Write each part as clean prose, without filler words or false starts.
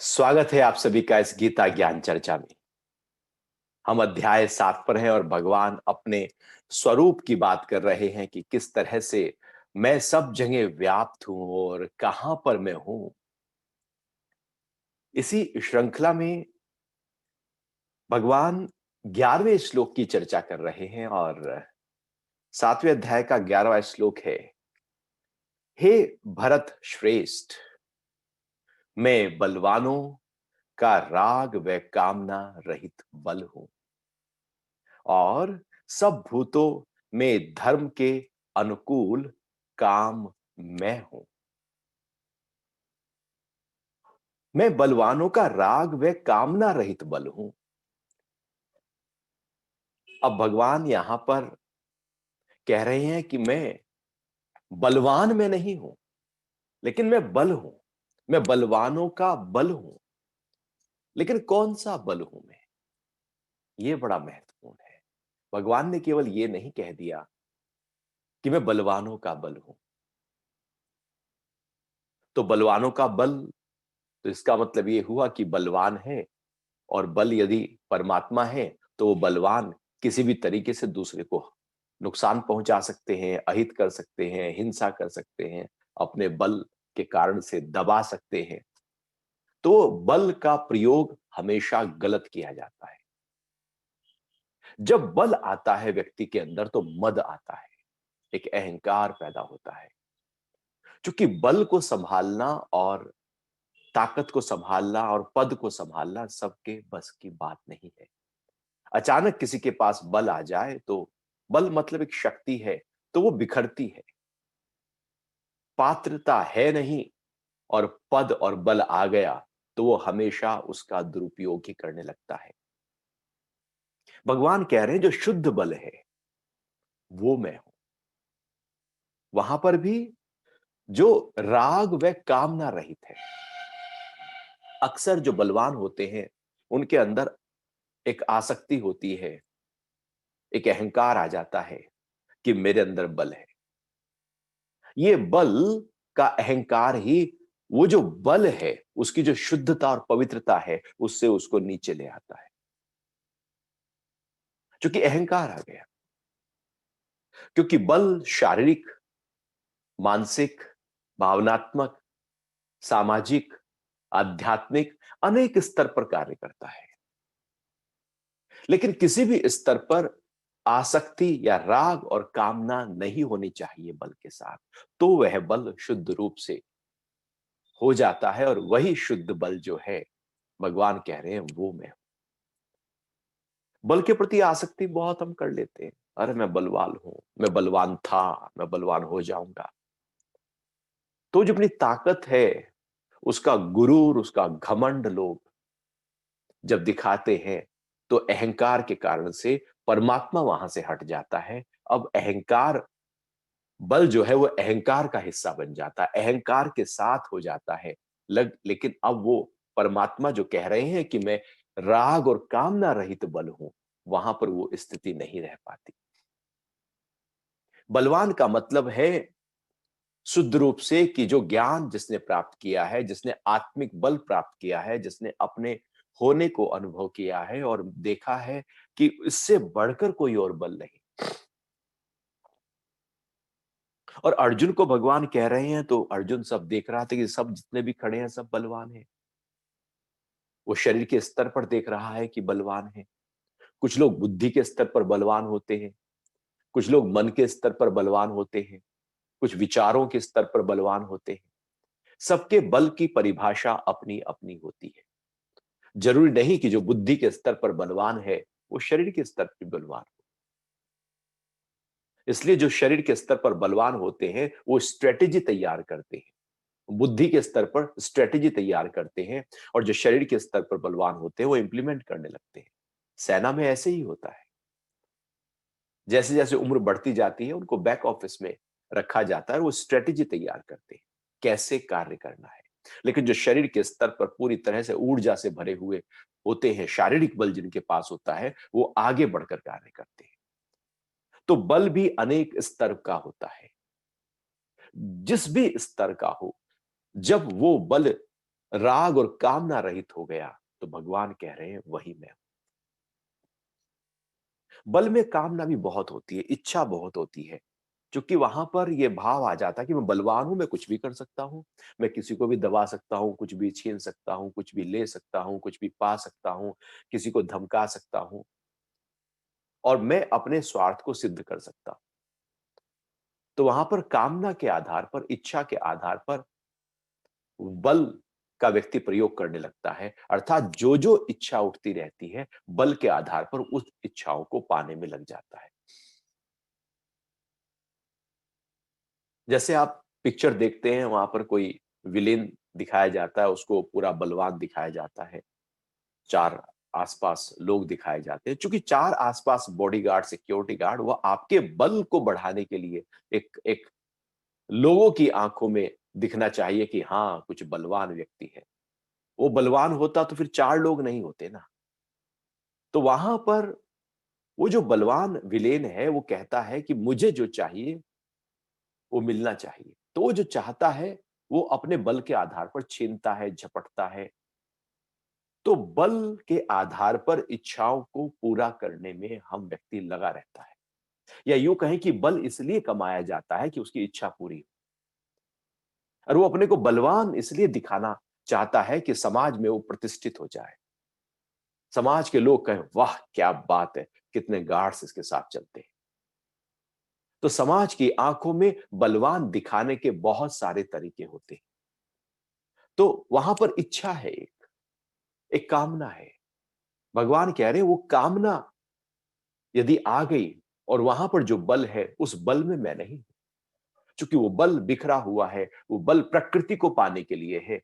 स्वागत है आप सभी का इस गीता ज्ञान चर्चा में। हम अध्याय 7 पर हैं और भगवान अपने स्वरूप की बात कर रहे हैं कि किस तरह से मैं सब जगह व्याप्त हूं और कहां पर मैं हूं। इसी श्रृंखला में भगवान 11वें श्लोक की चर्चा कर रहे हैं और 7वें अध्याय का 11वां श्लोक है। हे भरत श्रेष्ठ, मैं बलवानों का राग व कामना रहित बल हूं और सब भूतों में धर्म के अनुकूल काम मैं हूं। मैं बलवानों का राग व कामना रहित बल हूं। अब भगवान यहां पर कह रहे हैं कि मैं बलवान में नहीं हूं, लेकिन मैं बल हूं। मैं बलवानों का बल हूं, लेकिन कौन सा बल हूं मैं, यह बड़ा महत्वपूर्ण है। भगवान ने केवल यह नहीं कह दिया कि मैं बलवानों का बल हूं। तो बलवानों का बल, तो इसका मतलब यह हुआ कि बलवान है, और बल यदि परमात्मा है तो वो बलवान किसी भी तरीके से दूसरे को नुकसान पहुंचा सकते हैं, अहित कर सकते हैं, हिंसा कर सकते हैं, अपने बल के कारण से दबा सकते हैं। तो बल का प्रयोग हमेशा गलत किया जाता है। जब बल आता है व्यक्ति के अंदर तो मद आता है, एक अहंकार पैदा होता है। क्योंकि बल को संभालना और ताकत को संभालना और पद को संभालना सबके बस की बात नहीं है। अचानक किसी के पास बल आ जाए तो बल मतलब एक शक्ति है, तो वो बिखरती है। पात्रता है नहीं और पद और बल आ गया तो वो हमेशा उसका दुरुपयोग ही करने लगता है। भगवान कह रहे हैं जो शुद्ध बल है वो मैं हूं। वहां पर भी जो राग व कामना रहित है। अक्सर जो बलवान होते हैं उनके अंदर एक आसक्ति होती है, एक अहंकार आ जाता है कि मेरे अंदर बल है। ये बल का अहंकार ही, वो जो बल है उसकी जो शुद्धता और पवित्रता है उससे उसको नीचे ले आता है। क्योंकि अहंकार आ गया। क्योंकि बल शारीरिक, मानसिक, भावनात्मक, सामाजिक, आध्यात्मिक अनेक स्तर पर कार्य करता है। लेकिन किसी भी स्तर पर आसक्ति या राग और कामना नहीं होनी चाहिए बल के साथ, तो वह बल शुद्ध रूप से हो जाता है। और वही शुद्ध बल जो है भगवान कह रहे हैं वो मैं हूं। बल के प्रति आसक्ति बहुत हम कर लेते हैं। अरे मैं बलवान हूं, मैं बलवान था, मैं बलवान हो जाऊंगा। तो जो अपनी ताकत है उसका गुरूर, उसका घमंड लोग जब दिखाते हैं तो अहंकार के कारण से परमात्मा वहां से हट जाता है। अब अहंकार, बल जो है वो अहंकार का हिस्सा बन जाता है, अहंकार के साथ हो जाता है। लेकिन अब वो परमात्मा जो कह रहे हैं कि मैं राग और कामना रहित बल हूं, वहां पर वो स्थिति नहीं रह पाती। बलवान का मतलब है शुद्ध रूप से कि जो ज्ञान जिसने प्राप्त किया है, जिसने आत्मिक बल प्राप्त किया है, जिसने अपने होने को अनुभव किया है और देखा है कि इससे बढ़कर कोई और बल नहीं। और अर्जुन को भगवान कह रहे हैं तो अर्जुन सब देख रहा था कि सब जितने भी खड़े हैं सब बलवान हैं। वो शरीर के स्तर पर देख रहा है कि बलवान है। कुछ लोग बुद्धि के स्तर पर बलवान होते हैं, कुछ लोग मन के स्तर पर बलवान होते हैं, कुछ विचारों के स्तर पर बलवान होते हैं। सबके बल की परिभाषा अपनी अपनी होती है। जरूरी नहीं कि जो बुद्धि के स्तर पर बलवान है वो शरीर के स्तर पर बलवान हो। इसलिए जो शरीर के स्तर पर बलवान होते हैं वो स्ट्रेटेजी तैयार करते हैं, बुद्धि के स्तर पर स्ट्रेटेजी तैयार करते हैं। और जो शरीर के स्तर पर बलवान होते हैं वो इंप्लीमेंट करने लगते हैं। सेना में ऐसे ही होता है। जैसे जैसे उम्र बढ़ती जाती है उनको बैक ऑफिस में रखा जाता है, वो स्ट्रेटेजी तैयार करते हैं कैसे कार्य करना है। लेकिन जो शरीर के स्तर पर पूरी तरह से ऊर्जा से भरे हुए होते हैं, शारीरिक बल जिनके पास होता है, वो आगे बढ़कर कार्य करते हैं। तो बल भी अनेक स्तर का होता है। जिस भी स्तर का हो, जब वो बल राग और कामना रहित हो गया, तो भगवान कह रहे हैं वही मैं हूं। बल में कामना भी बहुत होती है, इच्छा बहुत होती है, क्योंकि वहां पर यह भाव आ जाता है कि मैं बलवान हूं, मैं कुछ भी कर सकता हूं, मैं किसी को भी दबा सकता हूं, कुछ भी छीन सकता हूं, कुछ भी ले सकता हूं, कुछ भी पा सकता हूं, किसी को धमका सकता हूं, और मैं अपने स्वार्थ को सिद्ध कर सकता हूं। तो वहां पर कामना के आधार पर, इच्छा के आधार पर बल का व्यक्ति प्रयोग करने लगता है, अर्थात जो जो इच्छा उठती रहती है, बल के आधार पर उस इच्छाओं को पाने में लग जाता है। जैसे आप पिक्चर देखते हैं, वहां पर कोई विलेन दिखाया जाता है, उसको पूरा बलवान दिखाया जाता है, चार आसपास लोग दिखाए जाते हैं, क्योंकि चार आसपास बॉडीगार्ड, सिक्योरिटी गार्ड, वो आपके बल को बढ़ाने के लिए एक एक लोगों की आंखों में दिखना चाहिए कि हाँ, कुछ बलवान व्यक्ति है। वो बलवान होता तो फिर चार लोग नहीं होते ना। तो वहां पर वो जो बलवान विलेन है, वो कहता है कि मुझे जो चाहिए वो मिलना चाहिए। तो वो जो चाहता है, वो अपने बल के आधार पर छीनता है, झपटता है। तो बल के आधार पर इच्छाओं को पूरा करने में हम व्यक्ति लगा रहता है, या यूं कहें कि बल इसलिए कमाया जाता है कि उसकी इच्छा पूरी हो, और वो अपने को बलवान इसलिए दिखाना चाहता है कि समाज में वो प्रतिष्ठित हो जाए, समाज के लोग कहें वाह क्या बात है, कितने गार्ड्स इसके साथ चलते हैं। तो समाज की आंखों में बलवान दिखाने के बहुत सारे तरीके होते हैं। तो वहां पर इच्छा है, एक कामना है। भगवान कह रहे हैं वो कामना यदि आ गई, और वहां पर जो बल है, उस बल में मैं नहीं, क्योंकि वो बल बिखरा हुआ है, वो बल प्रकृति को पाने के लिए है,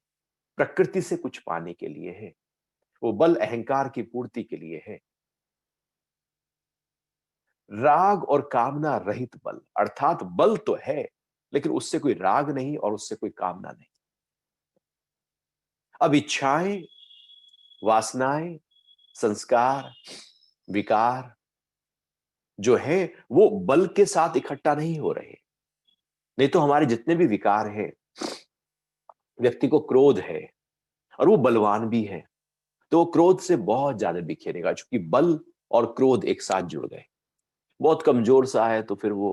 प्रकृति से कुछ पाने के लिए है, वो बल अहंकार की पूर्ति के लिए है। राग और कामना रहित बल, अर्थात बल तो है, लेकिन उससे कोई राग नहीं और उससे कोई कामना नहीं। अब इच्छाएं, वासनाएं, संस्कार, विकार जो है, वो बल के साथ इकट्ठा नहीं हो रहे। नहीं तो हमारे जितने भी विकार हैं, व्यक्ति को क्रोध है और वो बलवान भी है, तो वो क्रोध से बहुत ज्यादा बिखेरेगा, क्योंकि बल और क्रोध एक साथ जुड़ गए। बहुत कमजोर सा है तो फिर वो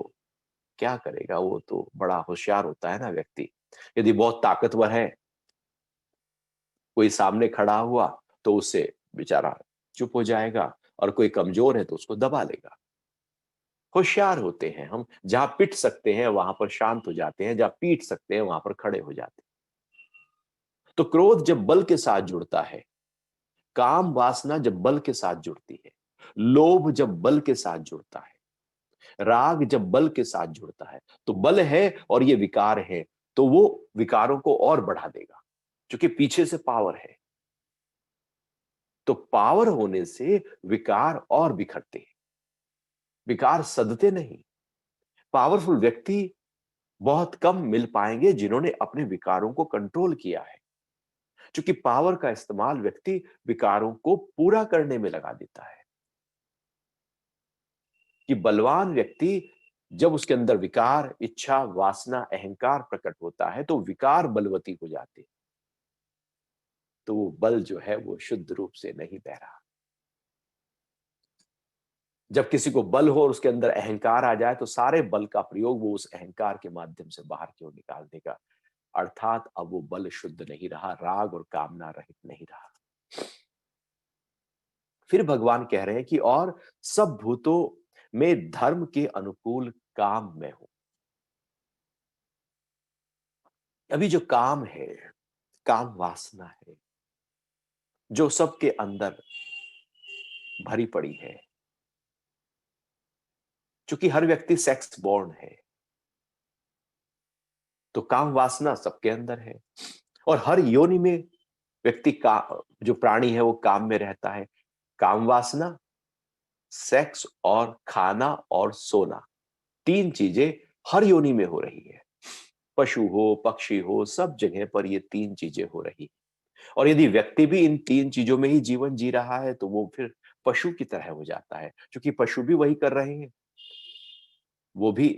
क्या करेगा, वो तो बड़ा होशियार होता है ना व्यक्ति। यदि बहुत ताकतवर है, कोई सामने खड़ा हुआ तो उससे बेचारा चुप हो जाएगा, और कोई कमजोर है तो उसको दबा लेगा। होशियार होते हैं हम, जहां पिट सकते हैं वहां पर शांत हो जाते हैं, जहां पीट सकते हैं वहां पर खड़े हो जाते हैं। तो क्रोध जब बल के साथ जुड़ता है, काम वासना जब बल के साथ जुड़ती है, लोभ जब बल के साथ जुड़ता है, राग जब बल के साथ जुड़ता है, तो बल है और ये विकार है, तो वो विकारों को और बढ़ा देगा, क्योंकि पीछे से पावर है। तो पावर होने से विकार और बिखरते हैं, विकार सदते नहीं। पावरफुल व्यक्ति बहुत कम मिल पाएंगे जिन्होंने अपने विकारों को कंट्रोल किया है, क्योंकि पावर का इस्तेमाल व्यक्ति विकारों को पूरा करने में लगा देता है। कि बलवान व्यक्ति जब उसके अंदर विकार, इच्छा, वासना, अहंकार प्रकट होता है, तो विकार बलवती हो जाते हैं, तो वो बल जो है वो शुद्ध रूप से नहीं बह रहा। जब किसी को बल हो और उसके अंदर अहंकार आ जाए, तो सारे बल का प्रयोग वो उस अहंकार के माध्यम से बाहर क्यों निकाल देगा, अर्थात अब वो बल शुद्ध नहीं रहा, राग और कामना रहित नहीं रहा। फिर भगवान कह रहे हैं कि और सब भूतों में धर्म के अनुकूल काम में हूं। अभी जो काम है, काम वासना है, जो सबके अंदर भरी पड़ी है, क्योंकि हर व्यक्ति सेक्स बॉर्न है, तो काम वासना सबके अंदर है, और हर योनि में व्यक्ति का जो प्राणी है वो काम में रहता है। काम वासना, सेक्स और खाना और सोना, तीन चीजें हर योनि में हो रही है। पशु हो, पक्षी हो, सब जगह पर ये तीन चीजें हो रही। और यदि व्यक्ति भी इन तीन चीजों में ही जीवन जी रहा है, तो वो फिर पशु की तरह हो जाता है, क्योंकि पशु भी वही कर रहे हैं। वो भी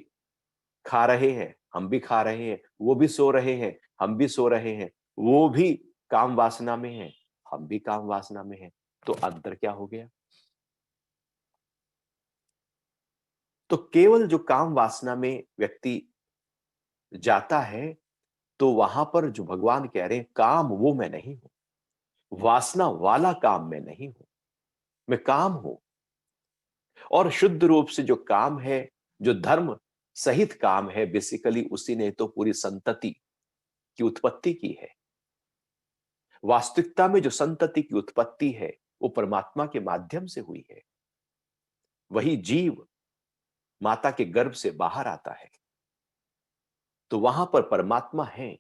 खा रहे हैं, हम भी खा रहे हैं, वो भी सो रहे हैं, हम भी सो रहे हैं, वो भी काम वासना में है, हम भी काम वासना में हैं, तो अंतर क्या हो गया? तो केवल जो काम वासना में व्यक्ति जाता है, तो वहां पर जो भगवान कह रहे हैं, काम वो मैं नहीं हूं, वासना वाला काम मैं नहीं हूं, मैं काम हूं। और शुद्ध रूप से जो काम है, जो धर्म सहित काम है, बेसिकली उसी ने तो पूरी संतति की उत्पत्ति की है। वास्तविकता में जो संतति की उत्पत्ति है, वो परमात्मा के माध्यम से हुई है। वही जीव माता के गर्भ से बाहर आता है, तो वहां पर परमात्मा है।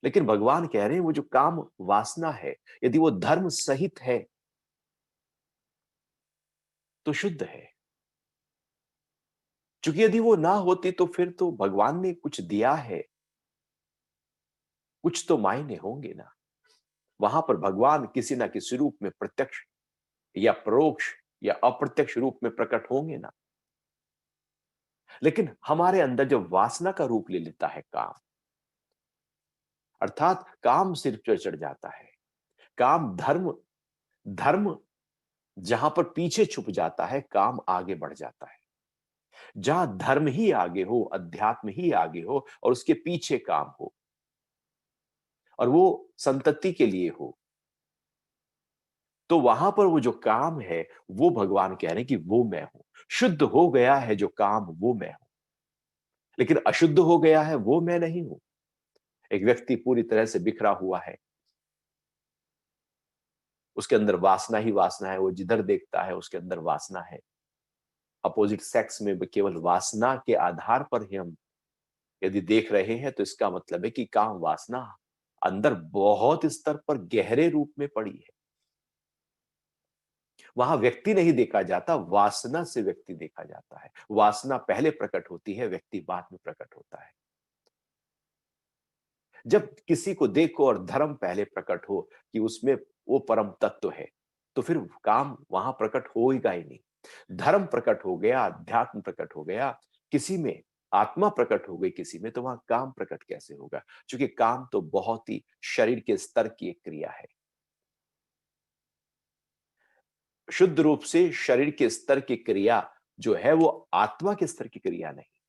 लेकिन भगवान कह रहे हैं वो जो काम वासना है, यदि वो धर्म सहित है तो शुद्ध है। क्योंकि यदि वो ना होती तो फिर तो भगवान ने कुछ दिया है, कुछ तो मायने होंगे ना। वहां पर भगवान किसी ना किसी रूप में प्रत्यक्ष या परोक्ष या अप्रत्यक्ष रूप में प्रकट होंगे ना। लेकिन हमारे अंदर जब वासना का रूप ले लेता है काम, अर्थात काम सिर पर चढ़ जाता है, काम धर्म, धर्म जहां पर पीछे छुप जाता है, काम आगे बढ़ जाता है। जहां धर्म ही आगे हो, अध्यात्म ही आगे हो और उसके पीछे काम हो और वो संतति के लिए हो, तो वहां पर वो जो काम है, वो भगवान कह रहे हैं कि वो मैं हूं। शुद्ध हो गया है जो काम, वो मैं हूं। लेकिन अशुद्ध हो गया है, वो मैं नहीं हूं। एक व्यक्ति पूरी तरह से बिखरा हुआ है, उसके अंदर वासना ही वासना है, वो जिधर देखता है उसके अंदर वासना है। अपोजिट सेक्स में भी केवल वासना के आधार पर ही हम यदि देख रहे हैं, तो इसका मतलब है कि काम वासना अंदर बहुत स्तर पर गहरे रूप में पड़ी है। वहां व्यक्ति नहीं देखा जाता, वासना से व्यक्ति देखा जाता है। वासना पहले प्रकट होती है, व्यक्ति बाद में प्रकट होता है। जब किसी को देखो और धर्म पहले प्रकट हो कि उसमें वो परम तत्व है, तो फिर काम वहां प्रकट होगा ही नहीं। धर्म प्रकट हो गया, अध्यात्म प्रकट हो गया, किसी में आत्मा प्रकट हो गई, किसी में, तो वहां काम प्रकट कैसे होगा? क्योंकि काम तो बहुत ही शरीर के स्तर की एक क्रिया है। शुद्ध रूप से शरीर के स्तर की क्रिया जो है वो आत्मा के स्तर की क्रिया नहीं।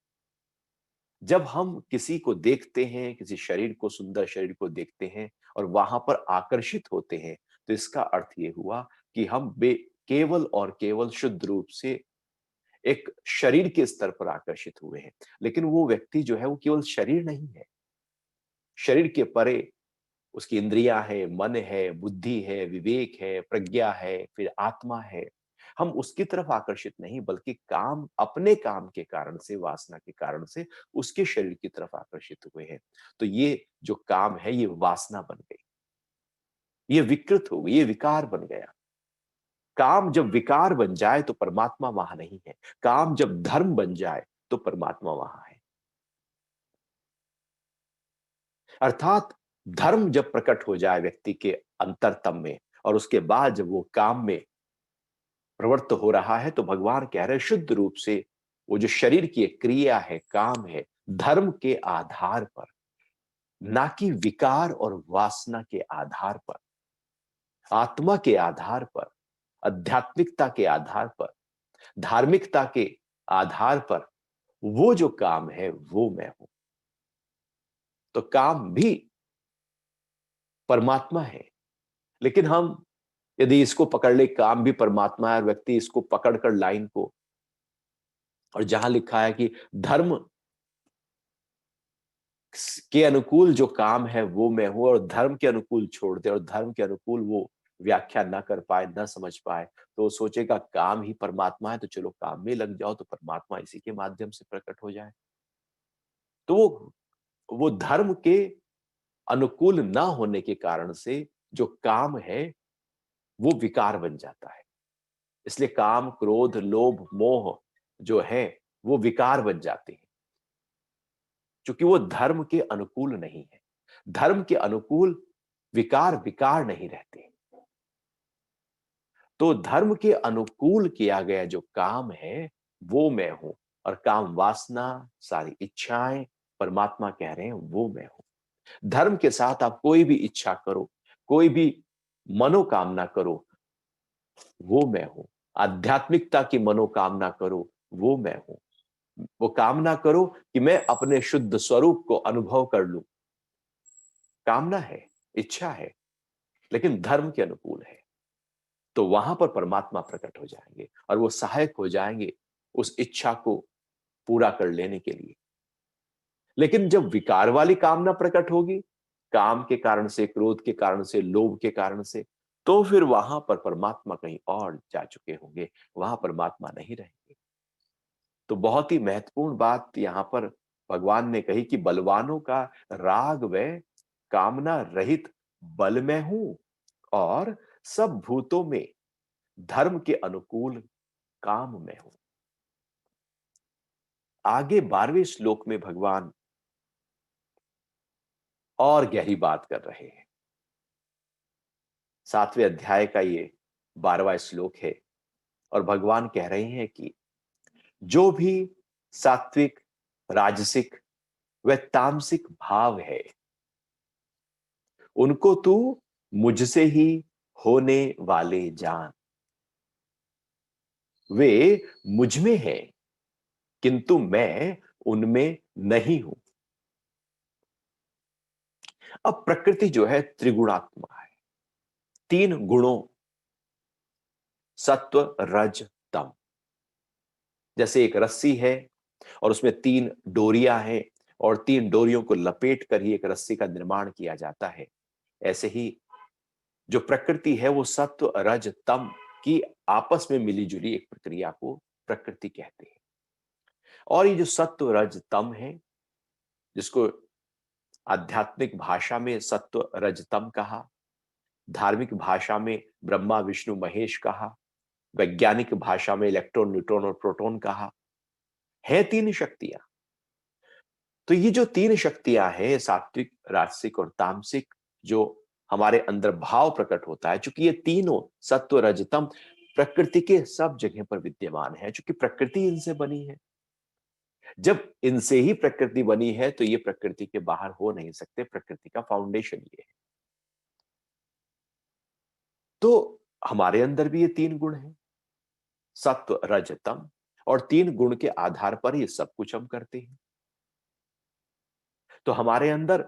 जब हम किसी को देखते हैं, किसी शरीर को, सुंदर शरीर को देखते हैं और वहां पर आकर्षित होते हैं, तो इसका अर्थ ये हुआ कि हम बे केवल और केवल शुद्ध रूप से एक शरीर के स्तर पर आकर्षित हुए हैं। लेकिन वो व्यक्ति जो है वो केवल शरीर नहीं है। शरीर के परे उसकी इंद्रियां है, मन है, बुद्धि है, विवेक है, प्रज्ञा है, फिर आत्मा है। हम उसकी तरफ आकर्षित नहीं, बल्कि काम, अपने काम के कारण से, वासना के कारण से उसके शरीर की तरफ आकर्षित हुए हैं। तो ये जो काम है, ये वासना बन गई, ये विकृत हो गई, ये विकार बन गया। काम जब विकार बन जाए तो परमात्मा वहां नहीं है। काम जब धर्म बन जाए तो परमात्मा वहां है। अर्थात धर्म जब प्रकट हो जाए व्यक्ति के अंतरतम में और उसके बाद जब वो काम में प्रवृत्त हो रहा है, तो भगवान कह रहे हैं शुद्ध रूप से वो जो शरीर की एक क्रिया है, काम है, धर्म के आधार पर, ना कि विकार और वासना के आधार पर, आत्मा के आधार पर, आध्यात्मिकता के आधार पर, धार्मिकता के आधार पर, वो जो काम है वो मैं हूं। तो काम भी परमात्मा है। लेकिन हम यदि इसको पकड़ ले, काम भी परमात्मा है, और व्यक्ति इसको पकड़कर लाइन को, और जहां लिखा है कि धर्म के अनुकूल जो काम है वो मैं हूं, और धर्म के अनुकूल छोड़ दे और धर्म के अनुकूल वो व्याख्या ना कर पाए, ना समझ पाए, तो वो सोचेगा काम ही परमात्मा है, तो चलो काम में लग जाओ, तो परमात्मा इसी के माध्यम से प्रकट हो जाए। तो वो धर्म के अनुकूल ना होने के कारण से जो काम है वो विकार बन जाता है। इसलिए काम, क्रोध, लोभ, मोह जो है वो विकार बन जाते हैं, क्योंकि वो धर्म के अनुकूल नहीं है। धर्म के अनुकूल विकार विकार नहीं रहते। तो धर्म के अनुकूल किया गया जो काम है वो मैं हूं, और काम वासना, सारी इच्छाएं, परमात्मा कह रहे हैं वो मैं हूं। धर्म के साथ आप कोई भी इच्छा करो, कोई भी मनोकामना करो, वो मैं हूं। आध्यात्मिकता की मनोकामना करो, वो मैं हूं। वो कामना करो कि मैं अपने शुद्ध स्वरूप को अनुभव कर लूं। कामना है, इच्छा है, लेकिन धर्म के अनुकूल है, तो वहां पर परमात्मा प्रकट हो जाएंगे और वो सहायक हो जाएंगे उस इच्छा को पूरा कर लेने के लिए। लेकिन जब विकार वाली कामना प्रकट होगी, काम के कारण से, क्रोध के कारण से, लोभ के कारण से, तो फिर वहां पर परमात्मा कहीं और जा चुके होंगे, वहां परमात्मा नहीं रहेंगे। तो बहुत ही महत्वपूर्ण बात यहां पर भगवान ने कही कि बलवानों का राग व कामना रहित बल में हूं और सब भूतों में धर्म के अनुकूल काम में हूं। आगे 12वें श्लोक में भगवान और गहरी बात कर रहे हैं। 7वें अध्याय का ये 12वां श्लोक है और भगवान कह रहे हैं कि जो भी सात्विक, राजसिक व तामसिक भाव है, उनको तू मुझसे ही होने वाले जान। वे मुझ में हैं, किंतु मैं उनमें नहीं हूं। अब प्रकृति जो है त्रिगुणात्मक है, 3 गुणों, सत्व, रज, तम। जैसे एक रस्सी है और उसमें 3 डोरियां हैं और 3 डोरियों को लपेट कर ही एक रस्सी का निर्माण किया जाता है, ऐसे ही जो प्रकृति है वो सत्व, रज, तम की आपस में मिली जुली एक प्रक्रिया को प्रकृति कहते हैं। और ये जो सत्व, रज, तम है, जिसको आध्यात्मिक भाषा में सत्व, रज, तम कहा, धार्मिक भाषा में ब्रह्मा, विष्णु, महेश कहा, वैज्ञानिक भाषा में इलेक्ट्रॉन, न्यूट्रॉन और प्रोटॉन कहा, है 3 शक्तियां। तो ये जो 3 शक्तियां हैं, सात्विक, राजसिक और तामसिक, जो हमारे अंदर भाव प्रकट होता है, चूंकि ये तीनों सत्व, रजतम प्रकृति के सब जगह पर विद्यमान है, चूंकि प्रकृति इनसे बनी है। जब इनसे ही प्रकृति बनी है तो ये प्रकृति के बाहर हो नहीं सकते, प्रकृति का फाउंडेशन ये है। तो हमारे अंदर भी ये 3 गुण हैं, सत्व, रज, तम, और 3 गुण के आधार पर ये सब कुछ हम करते हैं। तो हमारे अंदर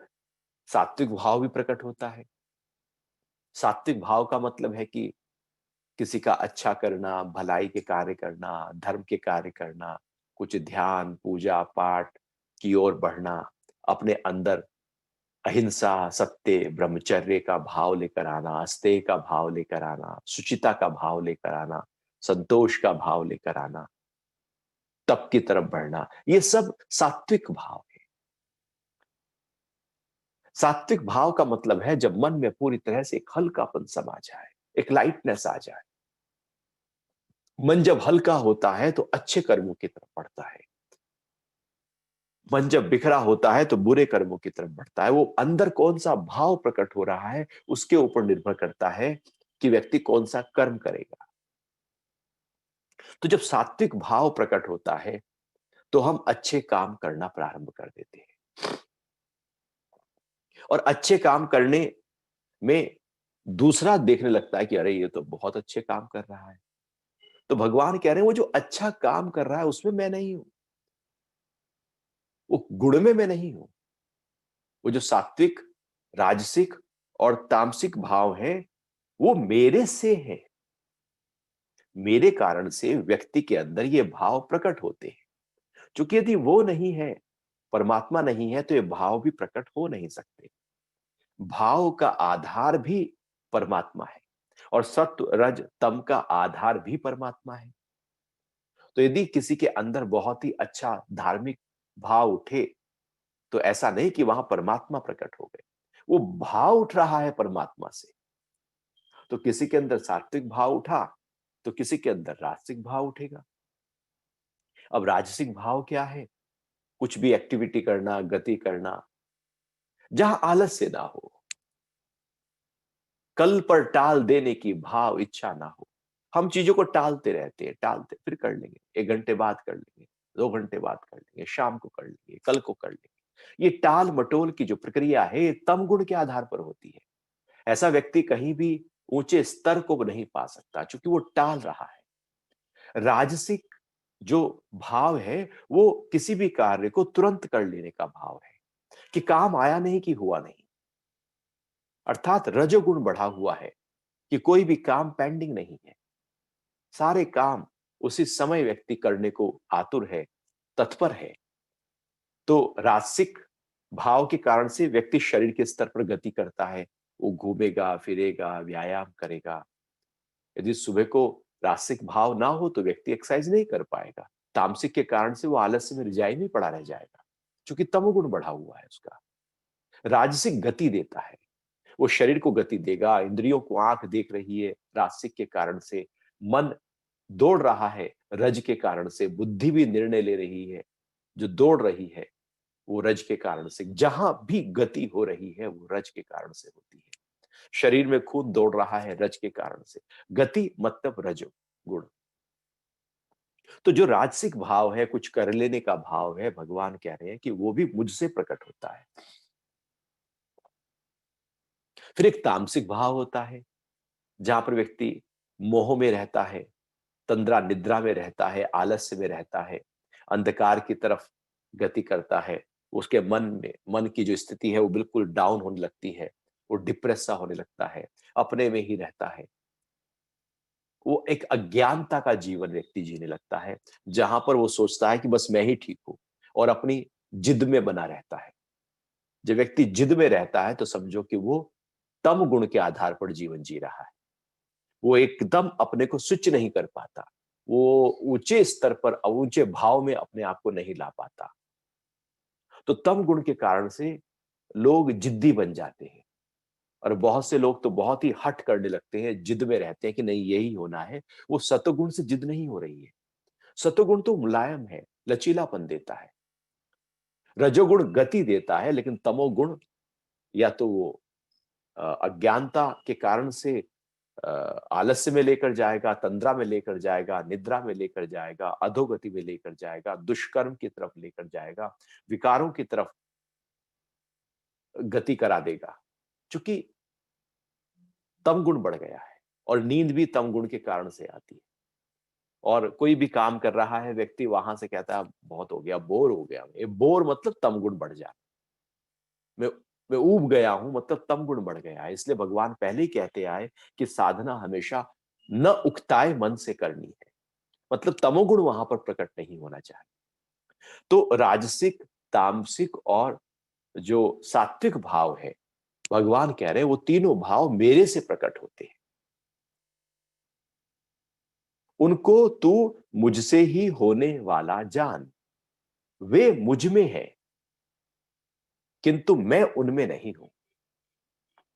सात्विक भाव भी प्रकट होता है। सात्विक भाव का मतलब है कि किसी का अच्छा करना, भलाई के कार्य करना, धर्म के कार्य करना, कुछ ध्यान, पूजा पाठ की ओर बढ़ना, अपने अंदर अहिंसा, सत्य, ब्रह्मचर्य का भाव लेकर आना, अस्तेय का भाव लेकर आना, शुचिता का भाव लेकर आना, संतोष का भाव लेकर आना, तप की तरफ बढ़ना, ये सब सात्विक भाव है। सात्विक भाव का मतलब है जब मन में पूरी तरह से एक हल्कापन समा जाए, एक लाइटनेस आ जाए। मन जब हल्का होता है तो अच्छे कर्मों की तरफ बढ़ता है। मन जब बिखरा होता है तो बुरे कर्मों की तरफ बढ़ता है। वो अंदर कौन सा भाव प्रकट हो रहा है उसके ऊपर निर्भर करता है कि व्यक्ति कौन सा कर्म करेगा। तो जब सात्विक भाव प्रकट होता है तो हम अच्छे काम करना प्रारंभ कर देते हैं और अच्छे काम करने में दूसरा देखने लगता है कि अरे ये तो बहुत अच्छे काम कर रहा है। तो भगवान कह रहे हैं वो जो अच्छा काम कर रहा है उसमें मैं नहीं हूं, वो गुण में मैं नहीं हूं। वो जो सात्विक, राजसिक और तामसिक भाव हैं वो मेरे से है। मेरे कारण से व्यक्ति के अंदर ये भाव प्रकट होते हैं। क्योंकि यदि वो नहीं है, परमात्मा नहीं है, तो ये भाव भी प्रकट हो नहीं सकते। भाव का आधार भी परमात्मा है और सत्व, रज, तम का आधार भी परमात्मा है। तो यदि किसी के अंदर बहुत ही अच्छा धार्मिक भाव उठे तो ऐसा नहीं कि वहां परमात्मा प्रकट हो गए, वो भाव उठ रहा है परमात्मा से। तो किसी के अंदर सात्विक भाव उठा तो किसी के अंदर राजसिक भाव उठेगा। अब राजसिक भाव क्या है? कुछ भी एक्टिविटी करना, गति करना जहां आलस्य ना हो, कल पर टाल देने की भाव इच्छा ना हो। हम चीजों को टालते रहते हैं, टालते, फिर कर लेंगे, 1 घंटे बाद कर लेंगे, 2 घंटे बाद कर लेंगे, शाम को कर लेंगे, कल को कर लेंगे। ये टाल मटोल की जो प्रक्रिया है ये तम गुण के आधार पर होती है। ऐसा व्यक्ति कहीं भी ऊंचे स्तर को नहीं पा सकता क्योंकि वो टाल रहा है। राजसिक जो भाव है वो किसी भी कार्य को तुरंत कर लेने का भाव है, कि काम आया नहीं कि हुआ नहीं। अर्थात रजोगुण बढ़ा हुआ है कि कोई भी काम पेंडिंग नहीं है, सारे काम उसी समय व्यक्ति करने को आतुर है, तत्पर है। तो राजसिक भाव के कारण से व्यक्ति शरीर के स्तर पर गति करता है, वो घूमेगा फिरेगा व्यायाम करेगा। यदि सुबह को राजसिक भाव ना हो तो व्यक्ति एक्सरसाइज नहीं कर पाएगा, तामसिक के कारण से वो आलस्य में रिजाई में पड़ा रह जाएगा, क्योंकि तमोगुण बढ़ा हुआ है उसका। राजसिक गति देता है, वो शरीर को गति देगा, इंद्रियों को आंख देख रही है राजसिक के कारण से, मन दौड़ रहा है रज के कारण से, बुद्धि भी निर्णय ले रही है जो दौड़ रही है वो रज के कारण से, जहां भी गति हो रही है वो रज के कारण से होती है। शरीर में खून दौड़ रहा है रज के कारण से, गति मतलब रजो गुण। तो जो राजसिक भाव है, कुछ कर लेने का भाव है, भगवान कह रहे हैं कि वो भी मुझसे प्रकट होता है। फिर एक तामसिक भाव होता है जहां पर व्यक्ति मोह में रहता है, तंद्रा निद्रा में रहता है, आलस्य में रहता है, अंधकार की तरफ गति करता है। उसके मन में, मन की जो स्थिति है वो बिल्कुल डाउन होने लगती है, वो डिप्रेस सा होने लगता है, अपने में ही रहता है। वो एक अज्ञानता का जीवन व्यक्ति जीने लगता है, जहां पर वो सोचता है कि बस मैं ही ठीक हूं, और अपनी जिद में बना रहता है। जब व्यक्ति जिद में रहता है तो समझो कि वो तम गुण के आधार पर जीवन जी रहा है। वो एकदम अपने को स्विच नहीं कर पाता, वो ऊंचे स्तर पर ऊंचे भाव में अपने आप को नहीं ला पाता। तो तम गुण के कारण से लोग जिद्दी बन जाते हैं, और बहुत से लोग तो बहुत ही हठ करने लगते हैं, जिद में रहते हैं कि नहीं यही होना है। वो सतोगुण से जिद नहीं हो रही है, सतोगुण तो मुलायम है, लचीलापन देता है। रजोगुण गति देता है, लेकिन तमोगुण या तो वो अज्ञानता के कारण से आलस्य में लेकर जाएगा, तंद्रा में लेकर जाएगा, निद्रा में लेकर जाएगा, अधोगति में लेकर जाएगा, दुष्कर्म की तरफ लेकर जाएगा, विकारों की तरफ गति करा देगा। क्योंकि तम गुण बढ़ गया है, और नींद भी तम गुण के कारण से आती है। और कोई भी काम कर रहा है व्यक्ति, वहां से कहता है बहुत हो गया, बोर हो गया। ये बोर मतलब तम गुण बढ़ जाना। मैं मैं ऊब गया हूं मतलब तम गुण बढ़ गया है। इसलिए भगवान पहले ही कहते आए कि साधना हमेशा न उकताए मन से करनी है, मतलब तमोगुण वहां पर प्रकट नहीं होना चाहिए। तो राजसिक, तामसिक और जो सात्विक भाव है, भगवान कह रहे हैं वो तीनों भाव मेरे से प्रकट होते हैं। उनको तू मुझसे ही होने वाला जान, वे मुझ में है किंतु मैं उनमें नहीं हूं।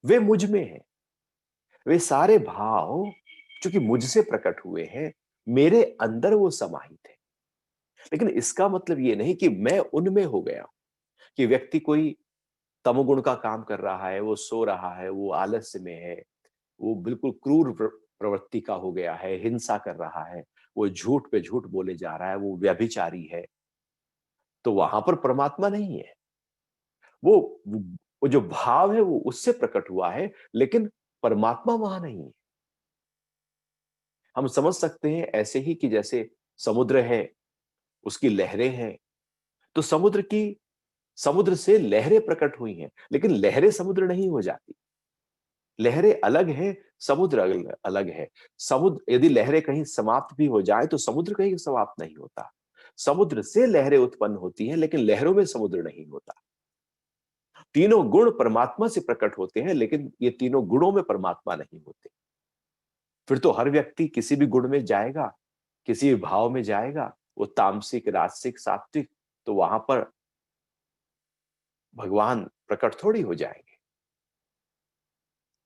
वे मुझ में है, वे सारे भाव चूंकि मुझसे प्रकट हुए हैं, मेरे अंदर वो समाहित है। लेकिन इसका मतलब ये नहीं कि मैं उनमें हो गया हूं। कि व्यक्ति कोई तमोगुण का काम कर रहा है, वो सो रहा है, वो आलस्य में है, वो बिल्कुल क्रूर प्रवृत्ति का हो गया है, हिंसा कर रहा है, वो झूठ पे झूठ बोले जा रहा है, वो व्यभिचारी है, तो वहां पर परमात्मा नहीं है। वो वो जो भाव है वो उससे प्रकट हुआ है, लेकिन परमात्मा वहां नहीं है। हम समझ सकते हैं ऐसे ही कि जैसे समुद्र है, उसकी लहरें हैं, तो समुद्र से लहरें प्रकट हुई हैं, लेकिन लहरें समुद्र नहीं हो जाती। लहरें अलग है, समुद्र अलग है। समुद्र यदि लहरें कहीं समाप्त भी हो जाए तो समुद्र कहीं समाप्त नहीं होता। समुद्र से लहरें उत्पन्न होती हैं, लेकिन लहरों में समुद्र नहीं होता। तीनों गुण परमात्मा से प्रकट होते हैं, लेकिन ये तीनों गुणों में परमात्मा नहीं होते। फिर तो हर व्यक्ति किसी भी गुण में जाएगा, किसी भी भाव में जाएगा, वो तामसिक, राजसिक, सात्विक, तो वहां पर भगवान प्रकट थोड़ी हो जाएंगे।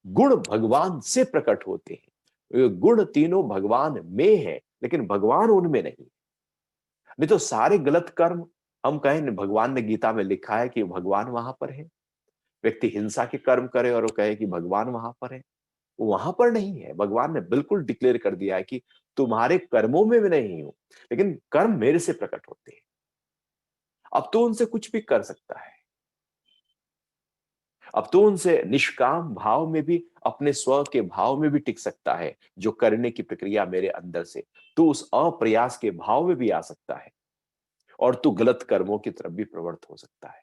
गुण भगवान से प्रकट होते हैं, ये गुण तीनों भगवान में है, लेकिन भगवान उनमें नहीं। नहीं तो सारे गलत कर्म, हम कहें भगवान ने गीता में लिखा है कि भगवान वहां पर है। व्यक्ति हिंसा के कर्म करे और वो कहे कि भगवान वहां पर है, वो वहां पर नहीं है। भगवान ने बिल्कुल डिक्लेयर कर दिया है कि तुम्हारे कर्मों में भी नहीं हूं, लेकिन कर्म मेरे से प्रकट होते हैं। अब तो उनसे कुछ भी कर सकता है, अब तो उनसे निष्काम भाव में भी, अपने स्व के भाव में भी टिक सकता है, जो करने की प्रक्रिया मेरे अंदर से, तो उस अप्रयास के भाव में भी आ सकता है, और तू गलत कर्मों की तरफ भी प्रवृत्त हो सकता है।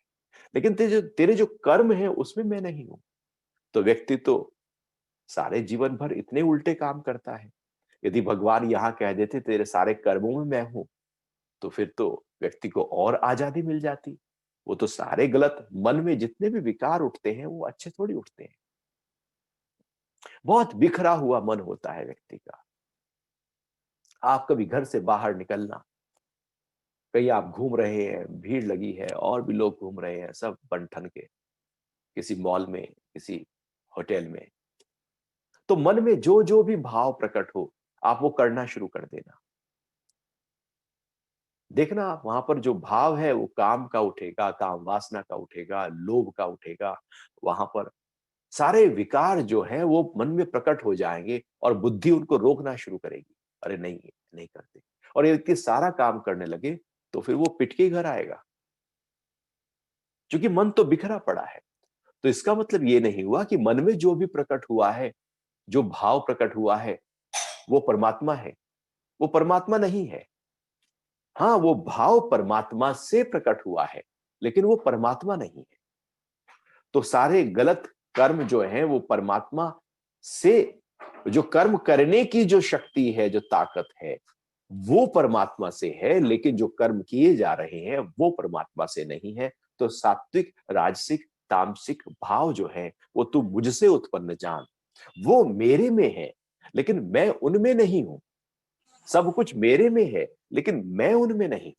लेकिन तेरे जो कर्म है उसमें मैं नहीं हूं, तो व्यक्ति तो सारे जीवन भर इतने उल्टे काम करता है। यदि भगवान यहां कह देते तेरे सारे कर्मों में मैं हूं, तो फिर तो व्यक्ति को और आजादी मिल जाती। वो तो सारे गलत, मन में जितने भी विकार उठते हैं वो अच्छे थोड़ी उठते हैं। बहुत बिखरा हुआ मन होता है व्यक्ति का। आप कभी घर से बाहर निकलना, कहीं आप घूम रहे हैं, भीड़ लगी है और भी लोग घूम रहे हैं, सब बन ठन के, किसी मॉल में, किसी होटल में, तो मन में जो जो भी भाव प्रकट हो, आप वो करना शुरू कर देना। देखना आप वहां पर जो भाव है वो काम का उठेगा, काम वासना का उठेगा, लोभ का उठेगा। वहां पर सारे विकार जो है वो मन में प्रकट हो जाएंगे और बुद्धि उनको रोकना शुरू करेगी। अरे नहीं, नहीं करते। और ये व्यक्ति सारा काम करने लगे तो फिर वो पिट के ही घर आएगा, क्योंकि मन तो बिखरा पड़ा है। तो इसका मतलब ये नहीं हुआ कि मन में जो भी प्रकट हुआ है, जो भाव प्रकट हुआ है, वो परमात्मा है। वो परमात्मा नहीं है। हाँ, वो भाव परमात्मा से प्रकट हुआ है, लेकिन वो परमात्मा नहीं है। तो सारे गलत कर्म जो हैं वो परमात्मा से, जो कर्म करने की जो शक्ति है, जो ताकत है, वो परमात्मा से है, लेकिन जो कर्म किए जा रहे हैं वो परमात्मा से नहीं है। तो सात्विक, राजसिक, तामसिक भाव जो है वो तू मुझसे उत्पन्न जान, वो मेरे में है, लेकिन मैं उनमें नहीं हूं। सब कुछ मेरे में है, लेकिन मैं उनमें नहीं।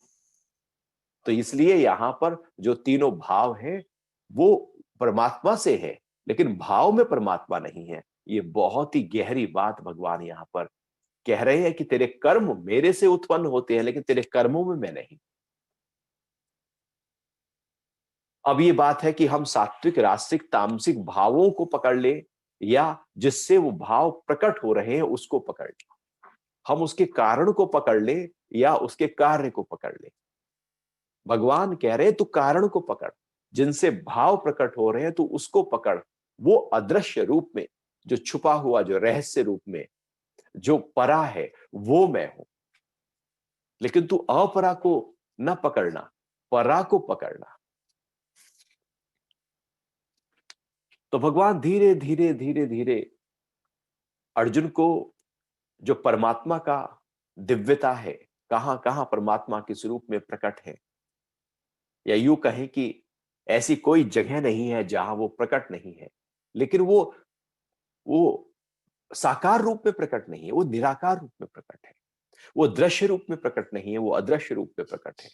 तो इसलिए यहां पर जो तीनों भाव हैं वो परमात्मा से है, लेकिन भाव में परमात्मा नहीं है। ये बहुत ही गहरी बात भगवान यहां पर कह रहे हैं कि तेरे कर्म मेरे से उत्पन्न होते हैं, लेकिन तेरे कर्मों में मैं नहीं। अब ये बात है कि हम सात्विक, राजसिक, तामसिक भावों को पकड़ ले, या जिससे वो भाव प्रकट हो रहे हैं उसको पकड़ ले। हम उसके कारण को पकड़ ले या उसके कार्य को पकड़ ले। भगवान कह रहे हैं तू कारण को पकड़, जिनसे भाव प्रकट हो रहे हैं तू उसको पकड़। वो अदृश्य रूप में, जो छुपा हुआ, जो रहस्य रूप में, जो परा है, वो मैं हूं। लेकिन तू अपरा को न पकड़ना, परा को पकड़ना। तो भगवान धीरे धीरे धीरे धीरे अर्जुन को जो परमात्मा का दिव्यता है, कहां कहां परमात्मा के स्वरूप में प्रकट है, या यूं कहें कि ऐसी कोई जगह नहीं है जहां वो प्रकट नहीं है, लेकिन वो साकार रूप में प्रकट नहीं है, वो निराकार रूप में प्रकट है। वो दृश्य रूप में प्रकट नहीं है, वो अदृश्य रूप में प्रकट है।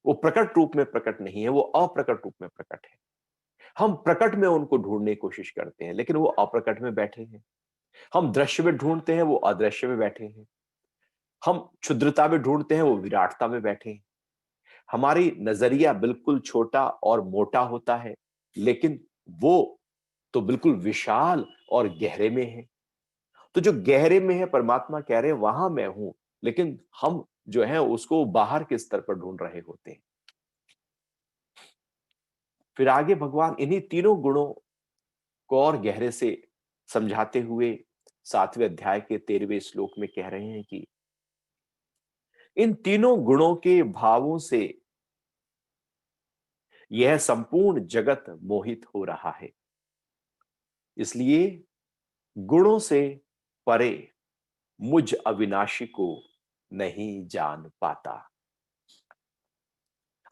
वो प्रकट रूप में प्रकट नहीं है, वो अप्रकट रूप में प्रकट है। हम प्रकट में उनको ढूंढने की कोशिश करते हैं, लेकिन वो अप्रकट में बैठे हैं। हम दृश्य में ढूंढते हैं, वो अदृश्य में बैठे हैं। हम क्षुद्रता में ढूंढते हैं, वो विराटता में बैठे हैं। हमारी नजरिया बिल्कुल छोटा और मोटा होता है, लेकिन वो तो बिल्कुल विशाल और गहरे में है। तो जो गहरे में है परमात्मा कह रहे हैं वहां मैं हूं, लेकिन हम जो है उसको बाहर के स्तर पर ढूंढ रहे होते हैं। फिर आगे भगवान इन्हीं तीनों गुणों को और गहरे से समझाते हुए 7वें अध्याय के 13वें श्लोक में कह रहे हैं कि इन तीनों गुणों के भावों से यह संपूर्ण जगत मोहित हो रहा है। इसलिए गुणों से परे मुझ अविनाशी को नहीं जान पाता।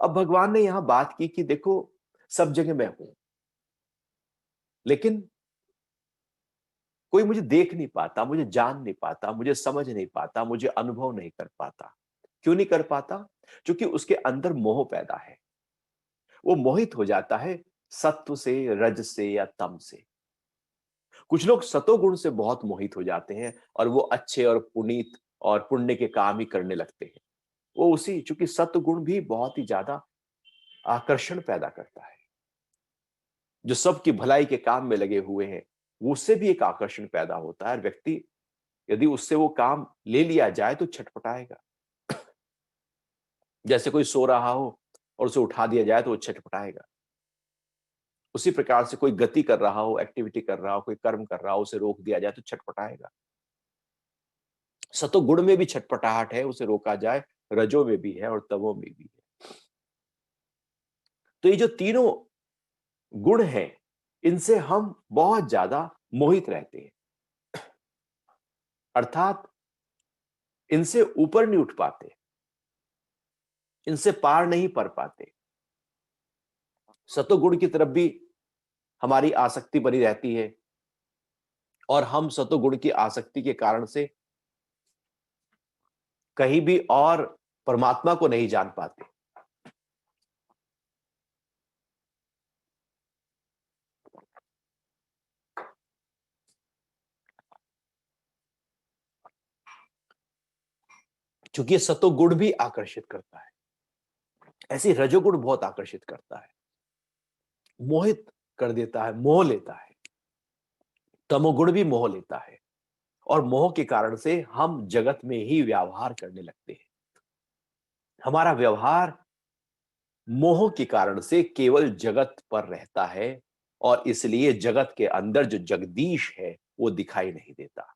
अब भगवान ने यहां बात की कि देखो, सब जगह मैं हूं, लेकिन कोई मुझे देख नहीं पाता, मुझे जान नहीं पाता, मुझे समझ नहीं पाता, मुझे अनुभव नहीं कर पाता। क्यों नहीं कर पाता? क्योंकि उसके अंदर मोह पैदा है। वो मोहित हो जाता है सत्व से, रज से या तम से। कुछ लोग सतोगुण से बहुत मोहित हो जाते हैं और वो अच्छे और पुनीत और पुण्य के काम ही करने लगते हैं। वो उसी, चूंकि सत्वगुण भी बहुत ही ज्यादा आकर्षण पैदा करता है। जो सबकी भलाई के काम में लगे हुए हैं, वो उससे भी एक आकर्षण पैदा होता है। व्यक्ति यदि उससे वो काम ले लिया जाए तो छटपटाएगा। जैसे कोई सो रहा हो और उसे उठा दिया जाए तो वो छटपटाएगा। उसी प्रकार से कोई गति कर रहा हो, एक्टिविटी कर रहा हो, कोई कर्म कर रहा हो, उसे रोक दिया जाए तो छटपटाएगा। सतोगुण में भी छटपटाहट है, उसे रोका जाए, रजो में भी है और तमो में भी है। तो ये जो तीनों गुण हैं, इनसे हम बहुत ज्यादा मोहित रहते हैं, अर्थात इनसे ऊपर नहीं उठ पाते, इनसे पार नहीं पर पाते। सतोगुण की तरफ भी हमारी आसक्ति बनी रहती है और हम सतोगुण की आसक्ति के कारण से कहीं भी और परमात्मा को नहीं जान पाते। क्योंकि ये सतोगुण भी आकर्षित करता है, ऐसी रजोगुण बहुत आकर्षित करता है, मोहित कर देता है, मोह लेता है। तमोगुण भी मोह लेता है और मोह के कारण से हम जगत में ही व्यवहार करने लगते हैं। हमारा व्यवहार मोह के कारण से केवल जगत पर रहता है और इसलिए जगत के अंदर जो जगदीश है वो दिखाई नहीं देता।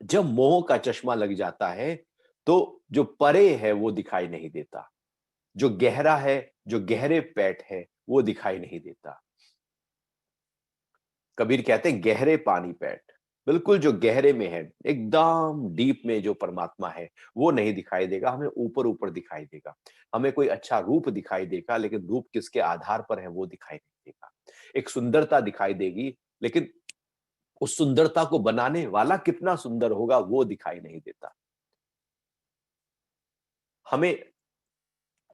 जब मोह का चश्मा लग जाता है तो जो परे है वो दिखाई नहीं देता, जो गहरा है, जो गहरे पेट है वो दिखाई नहीं देता। कबीर कहते हैं गहरे पानी पेट, बिल्कुल जो गहरे में है, एकदम डीप में जो परमात्मा है वो नहीं दिखाई देगा, हमें ऊपर ऊपर दिखाई देगा। हमें कोई अच्छा रूप दिखाई देगा लेकिन रूप किसके आधार पर है वो दिखाई नहीं देगा। एक सुंदरता दिखाई देगी लेकिन उस सुंदरता को बनाने वाला कितना सुंदर होगा वो दिखाई नहीं देता। हमें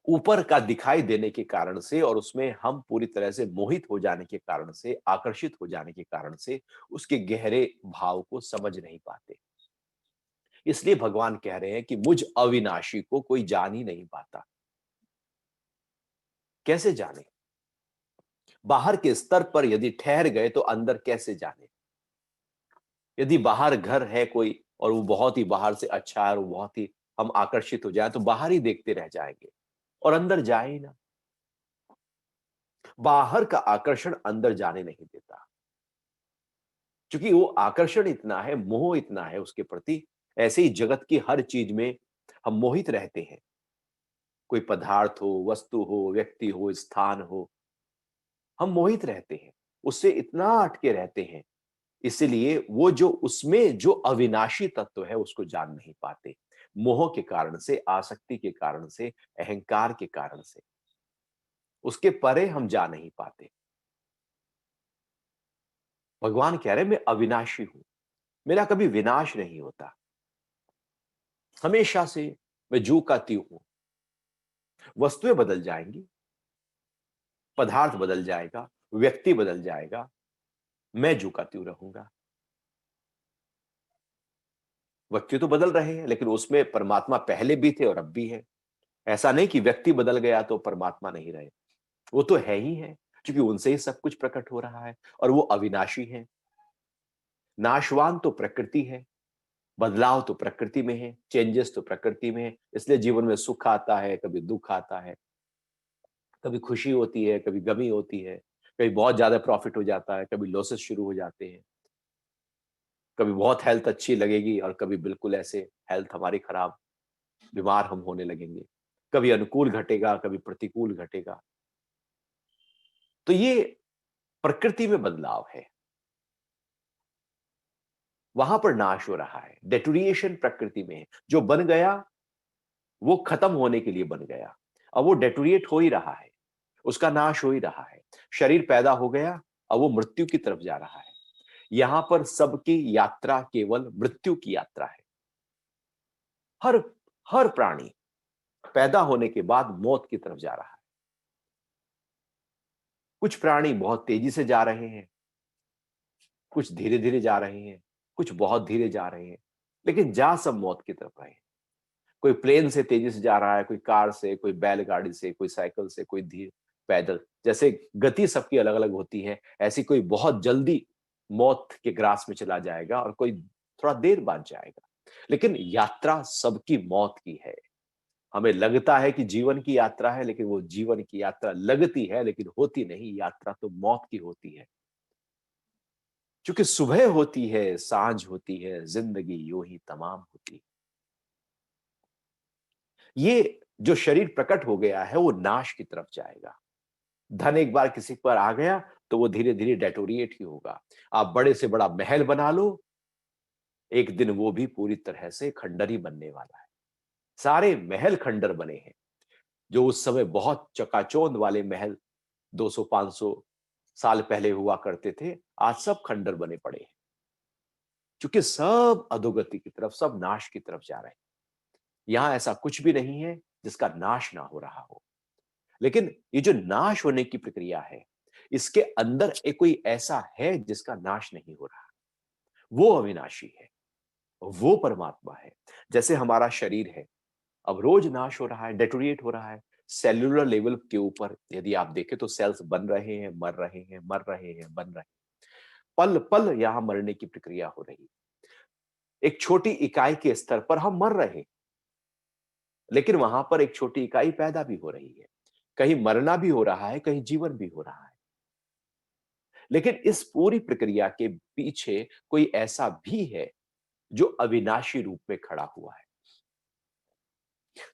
ऊपर का दिखाई देने के कारण से और उसमें हम पूरी तरह से मोहित हो जाने के कारण से, आकर्षित हो जाने के कारण से उसके गहरे भाव को समझ नहीं पाते। इसलिए भगवान कह रहे हैं कि मुझ अविनाशी को कोई जान ही नहीं पाता। कैसे जाने? बाहर के स्तर पर यदि ठहर गए तो अंदर कैसे जाने? यदि बाहर घर है कोई और वो बहुत ही बाहर से अच्छा है और वो बहुत ही हम आकर्षित हो जाए तो बाहर ही देखते रह जाएंगे और अंदर जाए ही ना। बाहर का आकर्षण अंदर जाने नहीं देता, क्योंकि वो आकर्षण इतना है, मोह इतना है उसके प्रति। ऐसे ही जगत की हर चीज में हम मोहित रहते हैं। कोई पदार्थ हो, वस्तु हो, व्यक्ति हो, स्थान हो, हम मोहित रहते हैं, उससे इतना अटके रहते हैं। इसलिए वो जो उसमें जो अविनाशी तत्व है उसको जान नहीं पाते। मोह के कारण से, आसक्ति के कारण से, अहंकार के कारण से उसके परे हम जा नहीं पाते। भगवान कह रहे हैं मैं अविनाशी हूं, मेरा कभी विनाश नहीं होता, हमेशा से मैं जू का त्यों हूं। वस्तुएं बदल जाएंगी, पदार्थ बदल जाएगा, व्यक्ति बदल जाएगा, मैं जू का त्यों रहूंगा। व्यक्ति तो बदल रहे हैं लेकिन उसमें परमात्मा पहले भी थे और अब भी है। ऐसा नहीं कि व्यक्ति बदल गया तो परमात्मा नहीं रहे, वो तो है ही है, क्योंकि उनसे ही सब कुछ प्रकट हो रहा है और वो अविनाशी है। नाशवान तो प्रकृति है, बदलाव तो प्रकृति में है, चेंजेस तो प्रकृति में है। इसलिए जीवन में सुख आता है, कभी दुख आता है, कभी खुशी होती है, कभी गमी होती है, कभी बहुत ज्यादा प्रॉफिट हो जाता है, कभी लॉसेस शुरू हो जाते हैं, कभी बहुत हेल्थ अच्छी लगेगी और कभी बिल्कुल ऐसे हेल्थ हमारी खराब, बीमार हम होने लगेंगे। कभी अनुकूल घटेगा, कभी प्रतिकूल घटेगा। तो ये प्रकृति में बदलाव है, वहां पर नाश हो रहा है, डेटोरिएशन प्रकृति में है। जो बन गया वो खत्म होने के लिए बन गया, अब वो डेटोरिएट हो ही रहा है, उसका नाश हो ही रहा है। शरीर पैदा हो गया, अब वो मृत्यु की तरफ जा रहा है। यहां पर सबकी यात्रा केवल मृत्यु की यात्रा है। हर हर प्राणी पैदा होने के बाद मौत की तरफ जा रहा है। कुछ प्राणी बहुत तेजी से जा रहे हैं, कुछ धीरे धीरे जा रहे हैं, कुछ बहुत धीरे जा रहे हैं, लेकिन जा सब मौत की तरफ रहे हैं। कोई प्लेन से तेजी से जा रहा है, कोई कार से, कोई बैलगाड़ी से, कोई साइकिल से, कोई धीरे पैदल। जैसे गति सबकी अलग अलग होती है, ऐसी कोई बहुत जल्दी मौत के ग्रास में चला जाएगा और कोई थोड़ा देर बाद जाएगा, लेकिन यात्रा सबकी मौत की है। हमें लगता है कि जीवन की यात्रा है, लेकिन वो जीवन की यात्रा लगती है लेकिन होती नहीं, यात्रा तो मौत की होती है। क्योंकि सुबह होती है, सांझ होती है, जिंदगी यूं ही तमाम होती है। ये जो शरीर प्रकट हो गया है वो नाश की तरफ जाएगा। धन एक बार किसी पर आ गया तो वो धीरे-धीरे डेटोरिएट ही होगा। आप बड़े से बड़ा महल बना लो, एक दिन वो भी पूरी तरह से खंडर ही बनने वाला है। सारे महल खंडर बने हैं। जो उस समय बहुत चकाचौंध वाले महल 200-500 साल पहले हुआ करते थे, आज सब खंडर बने पड़े हैं। क्योंकि सब अधोगति की तरफ, सब नाश की तरफ जा रहे हैं। यहां ऐसा कुछ भी नहीं है जिसका नाश ना हो रहा हो। लेकिन ये जो नाश होने की प्रक्रिया है, इसके अंदर एक कोई ऐसा है जिसका नाश नहीं हो रहा। वो अविनाशी है, वो परमात्मा है। जैसे हमारा शरीर है, अब रोज नाश हो रहा है, डेटोरिएट हो रहा है। सेल्युलर लेवल के ऊपर यदि आप देखें तो सेल्स बन रहे हैं, मर रहे हैं, मर रहे हैं, बन रहे हैं। पल पल यहां मरने की प्रक्रिया हो रही है। एक छोटी इकाई के स्तर पर हम मर रहे हैं, लेकिन वहां पर एक छोटी इकाई पैदा भी हो रही है। कहीं मरना भी हो रहा है, कहीं जीवन भी हो रहा है। लेकिन इस पूरी प्रक्रिया के पीछे कोई ऐसा भी है जो अविनाशी रूप में खड़ा हुआ है।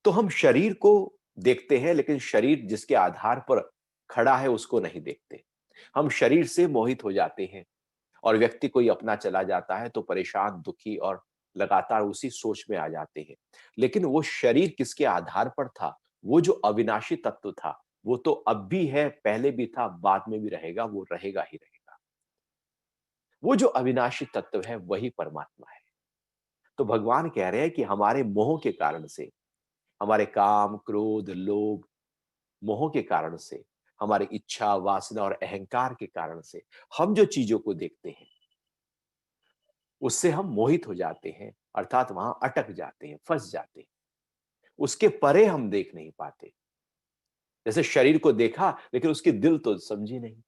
तो हम शरीर को देखते हैं, लेकिन शरीर जिसके आधार पर खड़ा है उसको नहीं देखते। हम शरीर से मोहित हो जाते हैं और व्यक्ति कोई अपना चला जाता है तो परेशान, दुखी और लगातार उसी सोच में आ जाते हैं। लेकिन वो शरीर किसके आधार पर था? वो जो अविनाशी तत्व था, वो तो अब भी है, पहले भी था, बाद में भी रहेगा, वो रहेगा ही रहेगा। वो जो अविनाशी तत्व है वही परमात्मा है। तो भगवान कह रहे हैं कि हमारे मोह के कारण से, हमारे काम, क्रोध, लोभ, मोह के कारण से, हमारी इच्छा, वासना और अहंकार के कारण से हम जो चीजों को देखते हैं, उससे हम मोहित हो जाते हैं, अर्थात वहां अटक जाते हैं, फंस जाते हैं। उसके परे हम देख नहीं पाते। जैसे शरीर को देखा लेकिन उसकी दिल तो समझी नहीं।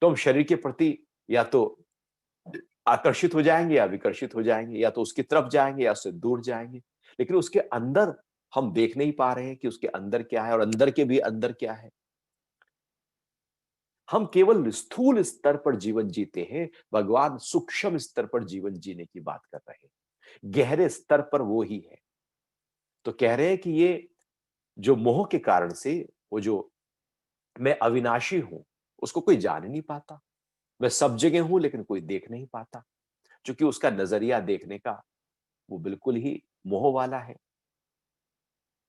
तो हम शरीर के प्रति या तो आकर्षित हो जाएंगे या विकर्षित हो जाएंगे, या तो उसकी तरफ जाएंगे या उससे दूर जाएंगे। लेकिन उसके अंदर हम देख नहीं पा रहे हैं कि उसके अंदर क्या है और अंदर के भी अंदर क्या है। हम केवल स्थूल स्तर पर जीवन जीते हैं, भगवान सूक्ष्म स्तर पर जीवन जीने की बात कर रहे हैं। गहरे स्तर पर वो ही है। तो कह रहे हैं कि ये जो मोह के कारण से, वो जो मैं अविनाशी हूं, उसको कोई जान ही नहीं पाता। मैं सब जगह हूं लेकिन कोई देख नहीं पाता, क्योंकि उसका नजरिया देखने का वो बिल्कुल ही मोह वाला है।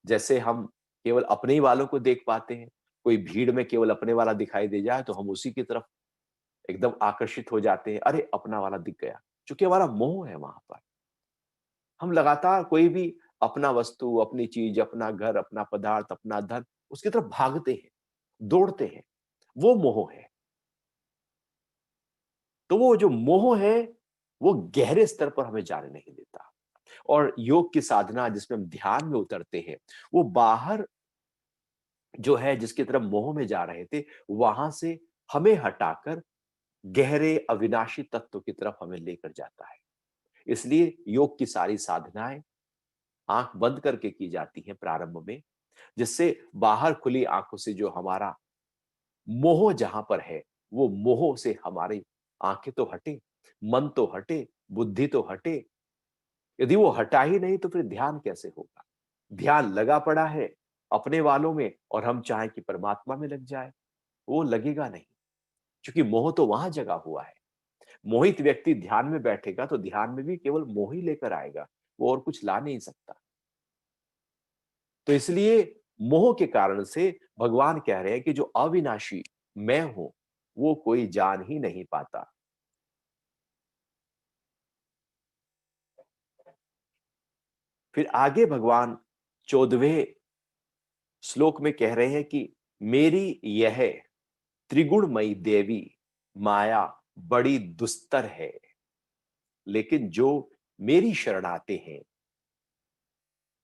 जैसे हम केवल अपने ही वालों को देख पाते हैं, कोई भीड़ में केवल अपने वाला दिखाई दे जाए तो हम उसी की तरफ एकदम आकर्षित हो जाते हैं, अरे अपना वाला दिख गया, क्योंकि हमारा मोह है वहां पर। हम लगातार कोई भी अपना वस्तु, अपनी चीज, अपना घर, अपना पदार्थ, अपना धन, उसकी तरफ भागते हैं, दौड़ते हैं। वो मोह है। तो वो जो मोह है, वो गहरे स्तर पर हमें जाने नहीं देता। और योग की साधना जिसमें हम ध्यान में उतरते हैं, वो बाहर जो है जिसकी तरफ मोह में जा रहे थे, वहां से हमें हटाकर गहरे अविनाशी तत्व की तरफ हमें लेकर जाता है। इसलिए योग की सारी साधनाएं आंख बंद करके की जाती हैं प्रारंभ में, जिससे बाहर खुली आंखों से जो हमारा मोह जहां पर है, वो मोह से हमारी आंखें तो हटे, मन तो हटे, बुद्धि तो हटे। यदि वो हटा ही नहीं तो फिर ध्यान कैसे होगा? ध्यान लगा पड़ा है अपने वालों में और हम चाहें कि परमात्मा में लग जाए, वो लगेगा नहीं, क्योंकि मोह तो वहां जगा हुआ है। मोहित व्यक्ति ध्यान में बैठेगा तो ध्यान में भी केवल मोह ही लेकर आएगा, वो और कुछ ला नहीं सकता। तो इसलिए मोह के कारण से भगवान कह रहे हैं कि जो अविनाशी मैं हूं, वो कोई जान ही नहीं पाता। फिर आगे भगवान 14वें श्लोक में कह रहे हैं कि मेरी यह त्रिगुणमयी देवी माया बड़ी दुस्तर है, लेकिन जो मेरी शरण आते हैं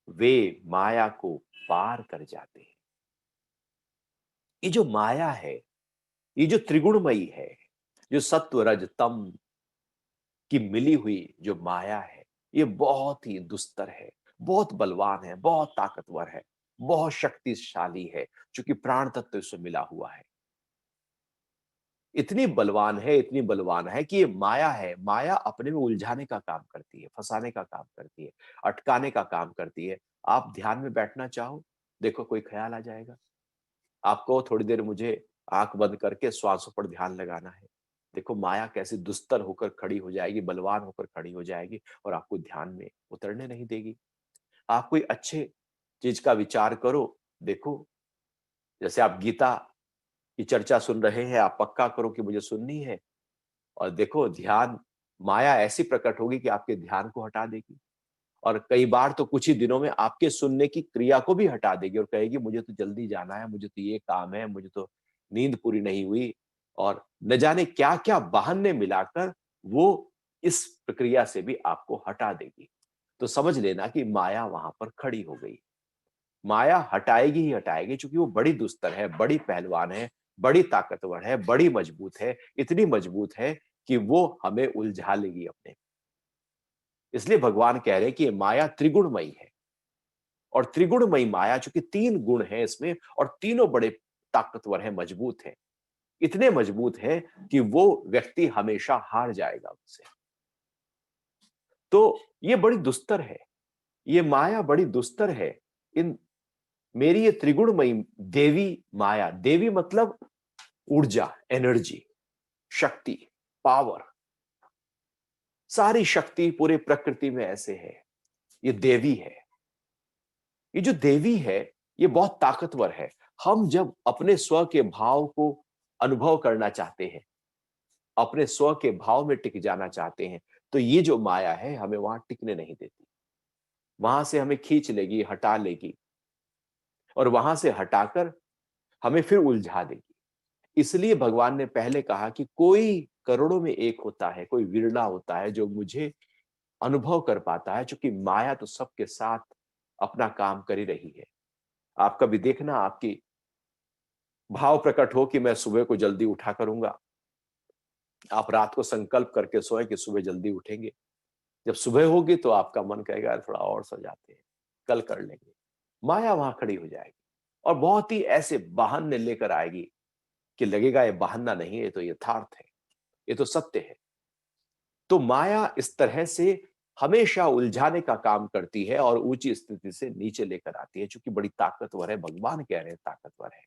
वे माया को पार कर जाते हैं। ये जो माया है, ये जो त्रिगुणमयी है, जो सत्व रज तम की मिली हुई जो माया है, ये बहुत ही दुस्तर है, बहुत बलवान है, बहुत ताकतवर है, बहुत शक्तिशाली है, क्योंकि प्राण तत्व इससे मिला हुआ है। इतनी बलवान है कि ये माया है, माया अपने में उलझाने का काम करती है, फंसाने का काम करती है, अटकाने का काम करती है। आप ध्यान में बैठना चाहो, देखो कोई ख्याल आ जाएगा। आपको थोड़ी देर मुझे आँख बंद करके श्वासों पर ध्यान लगाना है। देखो माया कैसे दुस्तर होकर खड़ी हो जाएगी, बलवान होकर खड़ी हो जाएगी और आपको ध्यान में उतरने नहीं देगी। आप कोई अच्छे चीज़ का विचार करो, देखो जैसे आप गीता की चर्चा सुन रहे हैं, आप पक्का करो कि मुझे सुननी है और देखो ध्यान माया ऐसी प्रकट होगी कि आपके ध्यान को हटा देगी और कई बार तो कुछ ही दिनों में आपके सुनने की क्रिया को भी हटा देगी और कहेगी मुझे तो जल्दी जाना है, मुझे तो ये काम है, मुझे तो नींद पूरी नहीं हुई और न जाने क्या-क्या बहाने मिलाकर वो इस प्रक्रिया से भी आपको हटा देगी। तो समझ लेना कि माया वहां पर खड़ी हो गई। माया हटाएगी ही हटाएगी क्योंकि वो बड़ी दुस्तर है, बड़ी पहलवान है, बड़ी ताकतवर है, बड़ी मजबूत है, इतनी मजबूत है कि वो हमें उलझा लेगी अपने। इसलिए भगवान कह रहे हैं कि ये माया त्रिगुणमयी है और त्रिगुणमयी माया चूंकि 3 गुण हैं इसमें और तीनों बड़े ताकतवर हैं, मजबूत हैं। इतने मजबूत हैं कि वो व्यक्ति हमेशा हार जाएगा उससे। तो ये बड़ी दुस्तर है, ये माया बड़ी दुस्तर है। इन मेरी ये त्रिगुणमयी देवी माया, देवी मतलब ऊर्जा, एनर्जी, शक्ति, पावर, सारी शक्ति पूरे प्रकृति में ऐसे है। ये देवी है। ये जो देवी है, ये बहुत ताकतवर है। हम जब अपने स्व के भाव को अनुभव करना चाहते हैं, अपने स्व के भाव में टिक जाना चाहते हैं, तो ये जो माया है, हमें वहां टिकने नहीं देती। वहां से हमें खींच लेगी, हटा लेगी और वहां से हटाकर हमें फिर उलझा देगी। इसलिए भगवान ने पहले कहा कि कोई करोड़ों में एक होता है, कोई विरला होता है जो मुझे अनुभव कर पाता है, क्योंकि माया तो सबके साथ अपना काम कर ही रही है। आप कभी देखना आपकी भाव प्रकट हो कि मैं सुबह को जल्दी उठा करूंगा। आप रात को संकल्प करके सोए कि सुबह जल्दी उठेंगे। जब सुबह होगी तो आपका मन कहेगा यार थोड़ा और सो जाते हैं, कल कर लेंगे। माया वहां खड़ी हो जाएगी और बहुत ही ऐसे बहाने लेकर आएगी कि लगेगा ये बहाना नहीं है, ये तो यथार्थ है, ये तो सत्य है। तो माया इस तरह से हमेशा उलझाने का काम करती है और ऊंची स्थिति से नीचे लेकर आती है, चूंकि बड़ी ताकतवर है, भगवान कह रहे हैं ताकतवर है।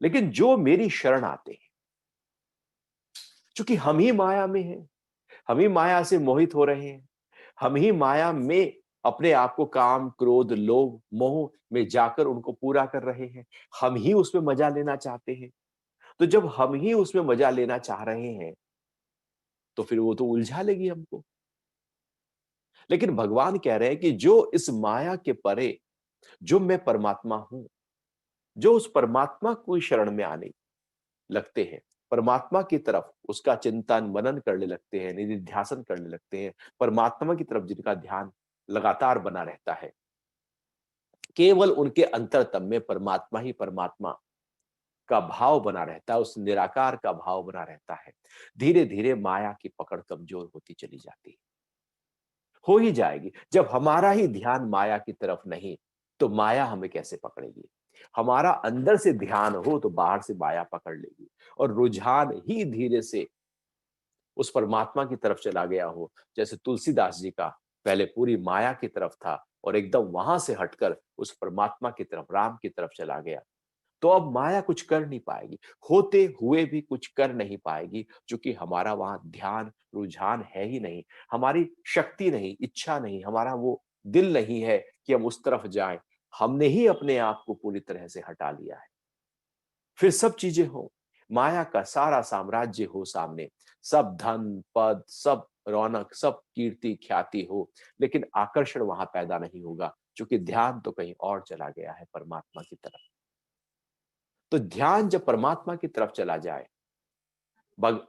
लेकिन जो मेरी शरण आते हैं, चूंकि हम ही माया में हैं, हम ही माया से मोहित हो रहे हैं, हम ही माया में अपने आप को काम, क्रोध, लोभ, मोह में जाकर उनको पूरा कर रहे हैं। हम ही उसमें मजा लेना चाहते हैं। तो जब हम ही उसमें मजा लेना चाह रहे हैं, तो फिर वो तो उलझा लेगी हमको। लेकिन भगवान कह रहे हैं कि जो इस माया के परे, जो मैं परमात्मा हूं, जो उस परमात्मा को शरण में आने लगते हैं, परमात्मा की तरफ उसका चिंतन मनन करने लगते हैं, निधिध्यासन करने लगते हैं, परमात्मा की तरफ जिनका ध्यान लगातार बना रहता है, केवल उनके अंतरतम में परमात्मा ही परमात्मा का भाव बना रहता है, उस निराकार का भाव बना रहता है। धीरे धीरे माया की पकड़ कमजोर होती चली जाती है, हो ही जाएगी। जब हमारा ही ध्यान माया की तरफ नहीं, तो माया हमें कैसे पकड़ेगी? हमारा अंदर से ध्यान हो तो बाहर से माया पकड़ लेगी और रुझान ही धीरे से उस परमात्मा की तरफ चला गया हो। जैसे तुलसीदास जी का पहले पूरी माया की तरफ था और एकदम वहां से हटकर उस परमात्मा की तरफ, राम की तरफ चला गया। तो अब माया कुछ कर नहीं पाएगी, होते हुए भी कुछ कर नहीं पाएगी, क्योंकि हमारा वहां ध्यान, रुझान है ही नहीं। हमारी शक्ति नहीं, इच्छा नहीं, हमारा वो दिल नहीं है कि हम उस तरफ जाएं। हमने ही अपने आप को पूरी तरह से हटा लिया है। फिर सब चीजें हो, माया का सारा साम्राज्य हो सामने, सब धन, पद, सब रौनक, सब कीर्ति, ख्याति हो, लेकिन आकर्षण वहां पैदा नहीं होगा, क्योंकि ध्यान तो कहीं और चला गया है, परमात्मा की तरफ। तो ध्यान जब परमात्मा की तरफ चला जाए,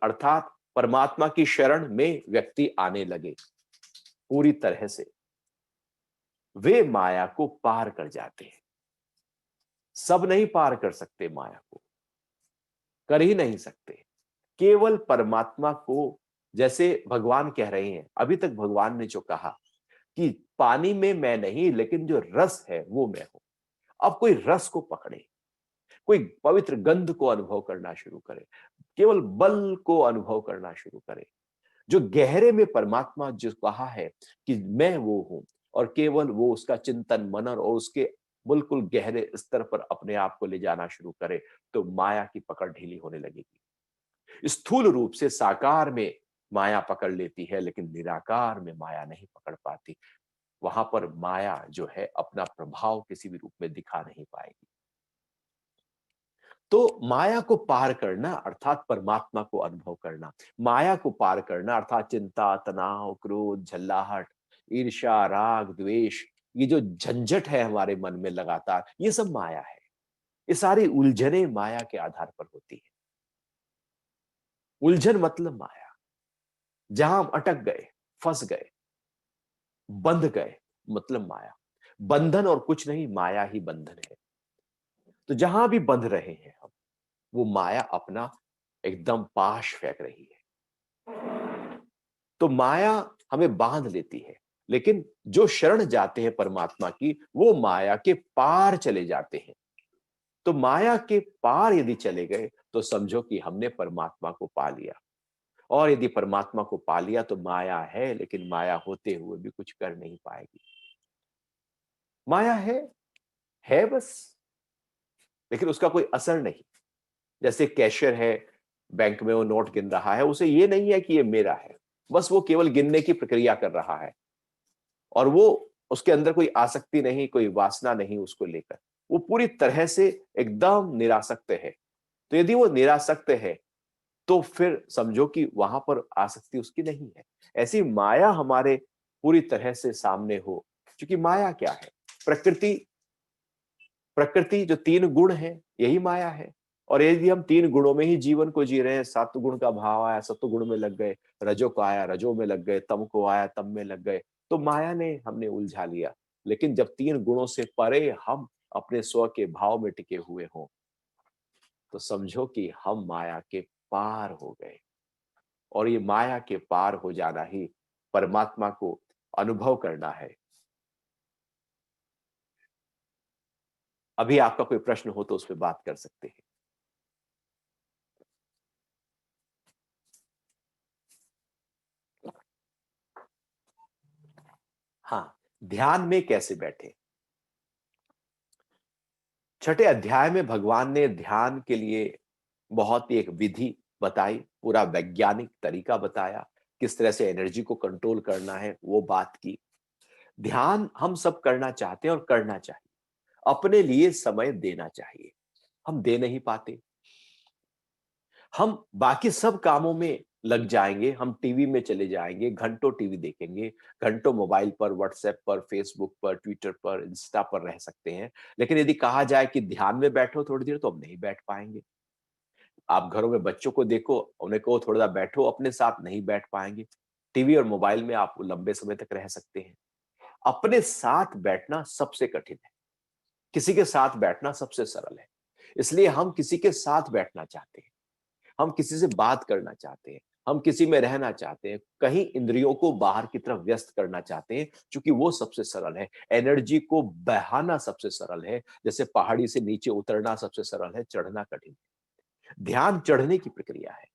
अर्थात परमात्मा की शरण में व्यक्ति आने लगे पूरी तरह से, वे माया को पार कर जाते हैं। सब नहीं पार कर सकते माया को, कर ही नहीं सकते। केवल परमात्मा को, जैसे भगवान कह रहे हैं, अभी तक भगवान ने जो कहा कि पानी में मैं नहीं, लेकिन जो रस है वो मैं हूं। अब कोई रस को पकड़े, कोई पवित्र गंध को अनुभव करना शुरू करे, केवल बल को अनुभव करना शुरू करे। जो गहरे में परमात्मा जो कहा है कि मैं वो हूं, और केवल वो उसका चिंतन मनन और उसके बिल्कुल गहरे स्तर पर अपने आप को ले जाना शुरू करे, तो माया की पकड़ ढीली होने लगेगी। स्थूल रूप से साकार में माया पकड़ लेती है, लेकिन निराकार में माया नहीं पकड़ पाती। वहां पर माया जो है अपना प्रभाव किसी भी रूप में दिखा नहीं पाएगी। तो माया को पार करना अर्थात परमात्मा को अनुभव करना, माया को पार करना अर्थात चिंता, तनाव, क्रोध, झल्लाहट, ईर्ष्या, राग, द्वेष, ये जो झंझट है हमारे मन में लगातार, ये सब माया है। ये सारी उलझने माया के आधार पर होती है। उलझन मतलब माया। जहां हम अटक गए, फंस गए, बंध गए, मतलब माया। बंधन और कुछ नहीं, माया ही बंधन है। तो जहां भी बंध रहे हैं हम, वो माया अपना एकदम पाश फेंक रही है। तो माया हमें बांध लेती है, लेकिन जो शरण जाते हैं परमात्मा की, वो माया के पार चले जाते हैं। तो माया के पार यदि चले गए, तो समझो कि हमने परमात्मा को पा लिया। और यदि परमात्मा को पा लिया तो माया है, लेकिन माया होते हुए भी कुछ कर नहीं पाएगी। माया है बस, लेकिन उसका कोई असर नहीं। जैसे कैशियर है, बैंक में वो नोट गिन रहा है, उसे ये नहीं है कि ये मेरा है, बस वो केवल गिनने की प्रक्रिया कर रहा है। और वो, उसके अंदर कोई आसक्ति नहीं, कोई वासना नहीं उसको लेकर। वो पूरी तरह से एकदम निरासक्त है। तो यदि वो निरासक्त है, तो फिर समझो कि वहां पर आसक्ति उसकी नहीं है। ऐसी माया हमारे पूरी तरह से सामने हो। क्योंकि माया क्या है? प्रकृति, प्रकृति जो तीन गुण है, यही माया है। और यदि हम तीन गुणों में ही जीवन को जी रहे हैं, सत्व गुण का भाव आया, सत्व गुण में लग गए, रजो को आया, रजो में लग गए, तम को आया, तम में लग गए, तो माया ने हमने उलझा लिया। लेकिन जब तीन गुणों से परे हम अपने स्व के भाव में टिके हुए हों, तो समझो कि हम माया के पार हो गए। और ये माया के पार हो जाना ही परमात्मा को अनुभव करना है। अभी आपका कोई प्रश्न हो तो उस पर बात कर सकते हैं। हाँ, ध्यान में कैसे बैठे? छठे अध्याय में भगवान ने ध्यान के लिए बहुत ही एक विधि बताई, पूरा वैज्ञानिक तरीका बताया, किस तरह से एनर्जी को कंट्रोल करना है वो बात की। ध्यान हम सब करना चाहते हैं और करना चाहिए। अपने लिए समय देना चाहिए, हम दे नहीं पाते। हम बाकी सब कामों में लग जाएंगे, हम टीवी में चले जाएंगे, घंटों टीवी देखेंगे, घंटों मोबाइल पर, व्हाट्सएप पर, फेसबुक पर, ट्विटर पर, इंस्टा पर रह सकते हैं। लेकिन यदि कहा जाए कि ध्यान में बैठो थोड़ी देर, तो हम नहीं बैठ पाएंगे। आप घरों में बच्चों को देखो, उन्हें कहो थोड़ा सा बैठो, अपने साथ नहीं बैठ पाएंगे। टीवी और मोबाइल में आप लंबे समय तक रह सकते हैं। अपने साथ बैठना सबसे कठिन है, किसी के साथ बैठना सबसे सरल है। इसलिए हम किसी के साथ बैठना चाहते हैं, हम किसी से बात करना चाहते हैं, हम किसी में रहना चाहते हैं, कहीं इंद्रियों को बाहर की तरफ व्यस्त करना चाहते हैं, क्योंकि वो सबसे सरल है। एनर्जी को बहाना सबसे सरल है। जैसे पहाड़ी से नीचे उतरना सबसे सरल है, चढ़ना कठिन है। ध्यान चढ़ने की प्रक्रिया है।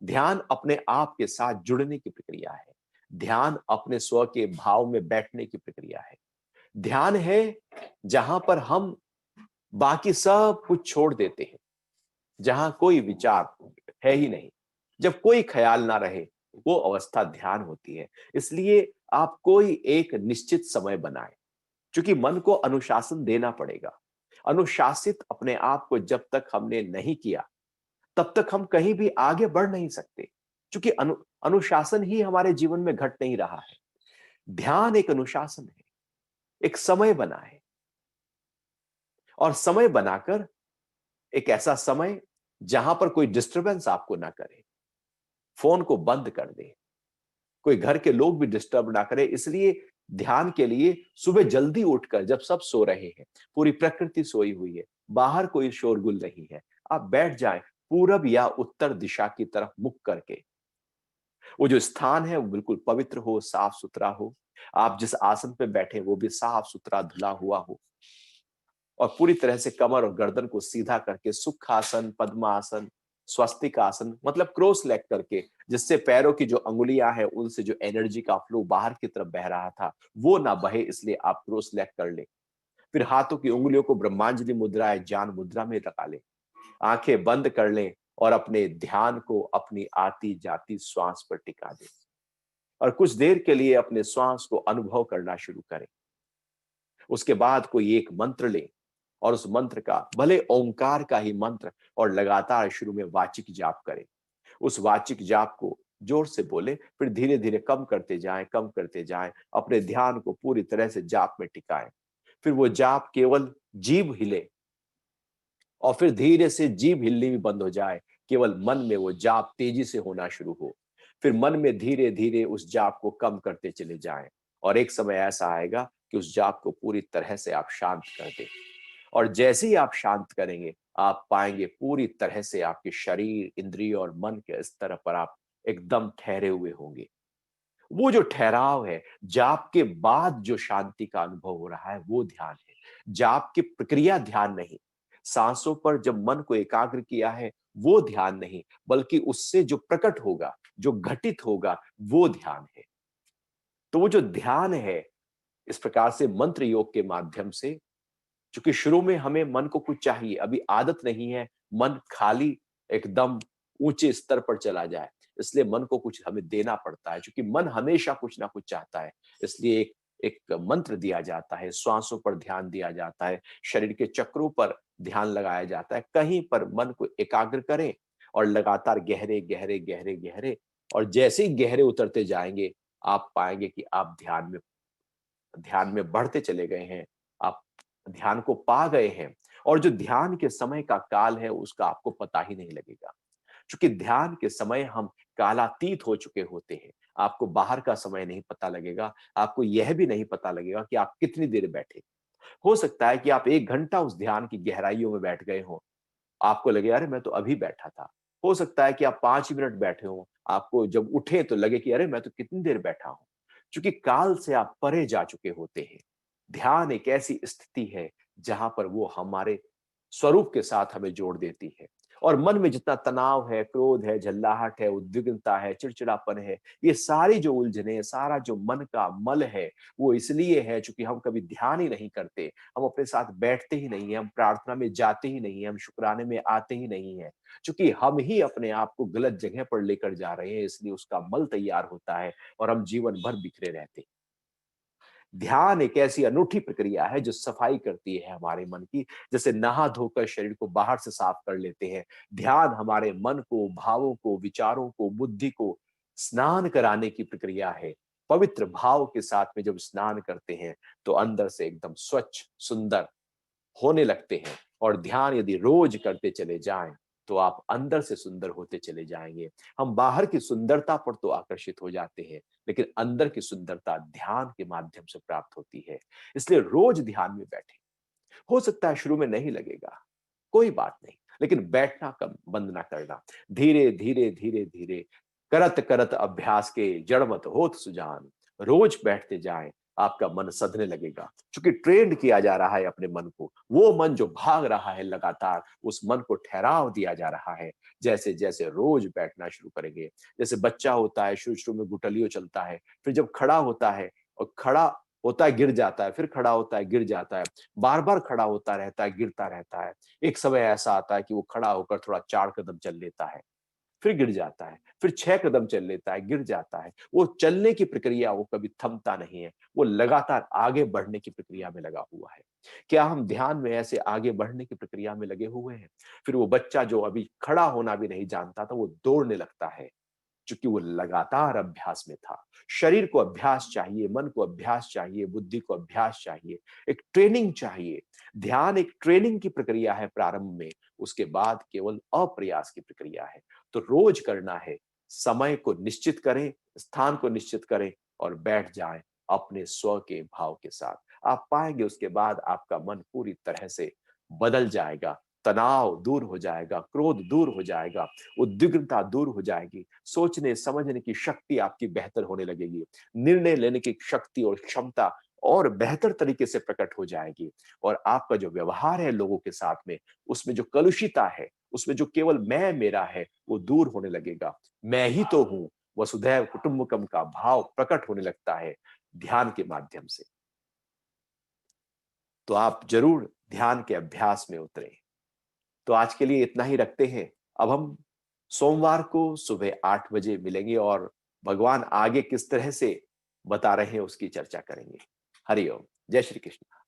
ध्यान अपने आप के साथ जुड़ने की प्रक्रिया है। ध्यान अपने स्व के भाव में बैठने की प्रक्रिया है। ध्यान है जहां पर हम बाकी सब कुछ छोड़ देते हैं, जहां कोई विचार है ही नहीं, जब कोई ख्याल ना रहे, वो अवस्था ध्यान होती है। इसलिए आप कोई एक निश्चित समय बनाएं, क्योंकि मन को अनुशासन देना पड़ेगा। अनुशासित अपने आप को जब तक हमने नहीं किया, तब तक हम कहीं भी आगे बढ़ नहीं सकते, क्योंकि अनुशासन ही हमारे जीवन में घट नहीं रहा है। ध्यान एक अनुशासन है। एक समय बनाए, और समय बनाकर एक ऐसा समय जहां पर कोई डिस्टरबेंस आपको ना करे, फोन को बंद कर दे, कोई घर के लोग भी डिस्टर्ब ना करे। इसलिए ध्यान के लिए सुबह जल्दी उठकर, जब सब सो रहे हैं, पूरी प्रकृति सोई हुई है, बाहर कोई शोरगुल नहीं है, आप बैठ जाएं पूरब या उत्तर दिशा की तरफ मुख करके। वो जो स्थान है वो बिल्कुल पवित्र हो, साफ सुथरा हो। आप जिस आसन पे बैठे वो भी साफ सुथरा धुला हुआ हो, और पूरी तरह से कमर और गर्दन को सीधा करके सुखासन, पद्मासन, स्वस्तिक आसन, मतलब क्रॉस लेग करके, जिससे पैरों की जो अंगुलियां हैं उनसे जो एनर्जी का फ्लो बाहर की तरफ बह रहा था वो ना बहे, इसलिए आप क्रॉस लेग कर ले। फिर हाथों की उंगलियों को ब्रह्मांजलि मुद्रा या ज्ञान मुद्रा में लगा ले, आंखें बंद कर लें और अपने ध्यान को अपनी आती जाती श्वास पर टिका दें, और कुछ देर के लिए अपने श्वास को अनुभव करना शुरू करें। उसके बाद कोई एक मंत्र लें और उस मंत्र का, भले ओंकार का ही मंत्र, और लगातार शुरू में वाचिक जाप करें। उस वाचिक जाप को जोर से बोले, फिर धीरे धीरे कम करते जाएं, कम करते जाएं, अपने ध्यान को पूरी तरह से जाप में टिकाएं। फिर वो जाप केवल जीभ हिले और फिर धीरे से जीभ हिलनी भी बंद हो जाए, केवल मन में वो जाप तेजी से होना शुरू हो। फिर मन में धीरे धीरे उस जाप को कम करते चले जाएं, और एक समय ऐसा आएगा कि उस जाप को पूरी तरह से आप शांत कर दें। और जैसे ही आप शांत करेंगे, आप पाएंगे पूरी तरह से आपके शरीर, इंद्रिय और मन के स्तर पर आप एकदम ठहरे हुए होंगे। वो जो ठहराव है, जाप के बाद जो शांति का अनुभव हो रहा है, वो ध्यान है। जाप की प्रक्रिया ध्यान नहीं, सांसों पर जब मन को एकाग्र किया है वो ध्यान नहीं, बल्कि उससे जो प्रकट होगा, जो घटित होगा, वो ध्यान है। तो वो जो ध्यान है, इस प्रकार से मंत्र योग के माध्यम से, क्योंकि शुरू में हमें मन को कुछ चाहिए, अभी आदत नहीं है मन खाली एकदम ऊंचे स्तर पर चला जाए, इसलिए मन को कुछ हमें देना पड़ता है, क्योंकि मन हमेशा कुछ ना कुछ चाहता है। इसलिए एक एक मंत्र दिया जाता है, श्वासों पर ध्यान दिया जाता है, शरीर के चक्रों पर ध्यान लगाया जाता है, कहीं पर मन को एकाग्र करें और लगातार गहरे गहरे गहरे गहरे, और जैसे ही गहरे उतरते जाएंगे, आप पाएंगे कि आप ध्यान में बढ़ते चले गए हैं, आप ध्यान को पा गए हैं, और जो ध्यान के समय का काल है उसका आपको पता ही नहीं लगेगा। क्योंकि ध्यान के समय हम कालातीत हो चुके होते हैं। आपको बाहर का समय नहीं पता लगेगा, आपको यह भी नहीं पता लगेगा कि आप कितनी देर बैठे। हो सकता है कि आप 1 घंटा उस ध्यान की गहराइयों में बैठ गए हों, आपको लगे अरे मैं तो अभी बैठा था। हो सकता है कि आप 5 मिनट बैठे हों, आपको जब उठे तो लगे कि अरे मैं तो कितनी देर बैठा हूँ। क्योंकि काल से आप परे जा चुके होते हैं। ध्यान एक ऐसी स्थिति है जहां पर वो हमारे स्वरूप के साथ हमें जोड़ देती है। और मन में जितना तनाव है, क्रोध है, झल्लाहट है, उद्विग्नता है, चिड़चिड़ापन है, ये सारी जो उलझने, सारा जो मन का मल है, वो इसलिए है चूंकि हम कभी ध्यान ही नहीं करते, हम अपने साथ बैठते ही नहीं है, हम प्रार्थना में जाते ही नहीं है, हम शुक्राने में आते ही नहीं है। चूंकि हम ही अपने आप को गलत जगह पर लेकर जा रहे हैं, इसलिए उसका मल तैयार होता है और हम जीवन भर बिखरे रहते हैं। ध्यान एक ऐसी अनूठी प्रक्रिया है जो सफाई करती है हमारे मन की, जैसे नहा धोकर शरीर को बाहर से साफ कर लेते हैं। ध्यान हमारे मन को, भावों को, विचारों को, बुद्धि को स्नान कराने की प्रक्रिया है। पवित्र भाव के साथ में जब स्नान करते हैं तो अंदर से एकदम स्वच्छ, सुंदर होने लगते हैं। और ध्यान यदि रोज करते चले जाएं तो आप अंदर से सुंदर होते चले जाएंगे। हम बाहर की सुंदरता पर तो आकर्षित हो जाते हैं, लेकिन अंदर की सुंदरता ध्यान के माध्यम से प्राप्त होती है। इसलिए रोज ध्यान में बैठे। हो सकता है शुरू में नहीं लगेगा, कोई बात नहीं, लेकिन बैठना कब बंद ना करना। धीरे धीरे धीरे धीरे करत करत अभ्यास के जड़मत होत सुजान, रोज बैठते जाएं, आपका मन सधने लगेगा। क्योंकि ट्रेंड किया जा रहा है अपने मन को, वो मन जो भाग रहा है लगातार, उस मन को ठहराव दिया जा रहा है। जैसे जैसे रोज बैठना शुरू करेंगे, जैसे बच्चा होता है शुरू शुरू में गुटलियों चलता है, फिर जब खड़ा होता है और खड़ा होता है गिर जाता है, फिर खड़ा होता है गिर जाता है, बार बार खड़ा होता रहता है, गिरता रहता है। एक समय ऐसा आता है कि वो खड़ा होकर थोड़ा 4 कदम चल लेता है, फिर गिर जाता है, फिर 6 कदम चल लेता है, गिर जाता है। वो चलने की प्रक्रिया वो कभी थमता नहीं है, वो लगातार आगे बढ़ने की प्रक्रिया में लगा हुआ है। क्या हम ध्यान में ऐसे आगे बढ़ने की प्रक्रिया में लगे हुए हैं? फिर वो बच्चा जो अभी खड़ा होना भी नहीं जानता था, वो दौड़ने लगता है। चूंकि वो लगातार अभ्यास में था। शरीर को अभ्यास चाहिए, मन को अभ्यास चाहिए, बुद्धि को अभ्यास चाहिए, एक ट्रेनिंग चाहिए। ध्यान एक ट्रेनिंग की प्रक्रिया है प्रारंभ में, उसके बाद केवल अप्रयास की प्रक्रिया है। तो रोज करना है, समय को निश्चित करें, स्थान को निश्चित करें और बैठ जाएं अपने स्व के भाव के साथ। आप पाएंगे उसके बाद आपका मन पूरी तरह से बदल जाएगा, तनाव दूर हो जाएगा, क्रोध दूर हो जाएगा, उद्विग्नता दूर हो जाएगी, सोचने समझने की शक्ति आपकी बेहतर होने लगेगी, निर्णय लेने की शक्ति और क्षमता और बेहतर तरीके से प्रकट हो जाएगी। और आपका जो व्यवहार है लोगों के साथ में, उसमें जो कलुषिता है, उसमें जो केवल मैं मेरा है, वो दूर होने लगेगा। मैं ही तो हूं, वसुधैव कुटुंबकम का भाव प्रकट होने लगता है ध्यान के माध्यम से। तो आप जरूर ध्यान के अभ्यास में उतरें। तो आज के लिए इतना ही रखते हैं। अब हम सोमवार को सुबह 8 बजे मिलेंगे और भगवान आगे किस तरह से बता रहे हैं उसकी चर्चा करेंगे। हरि ओम। जय श्री कृष्ण।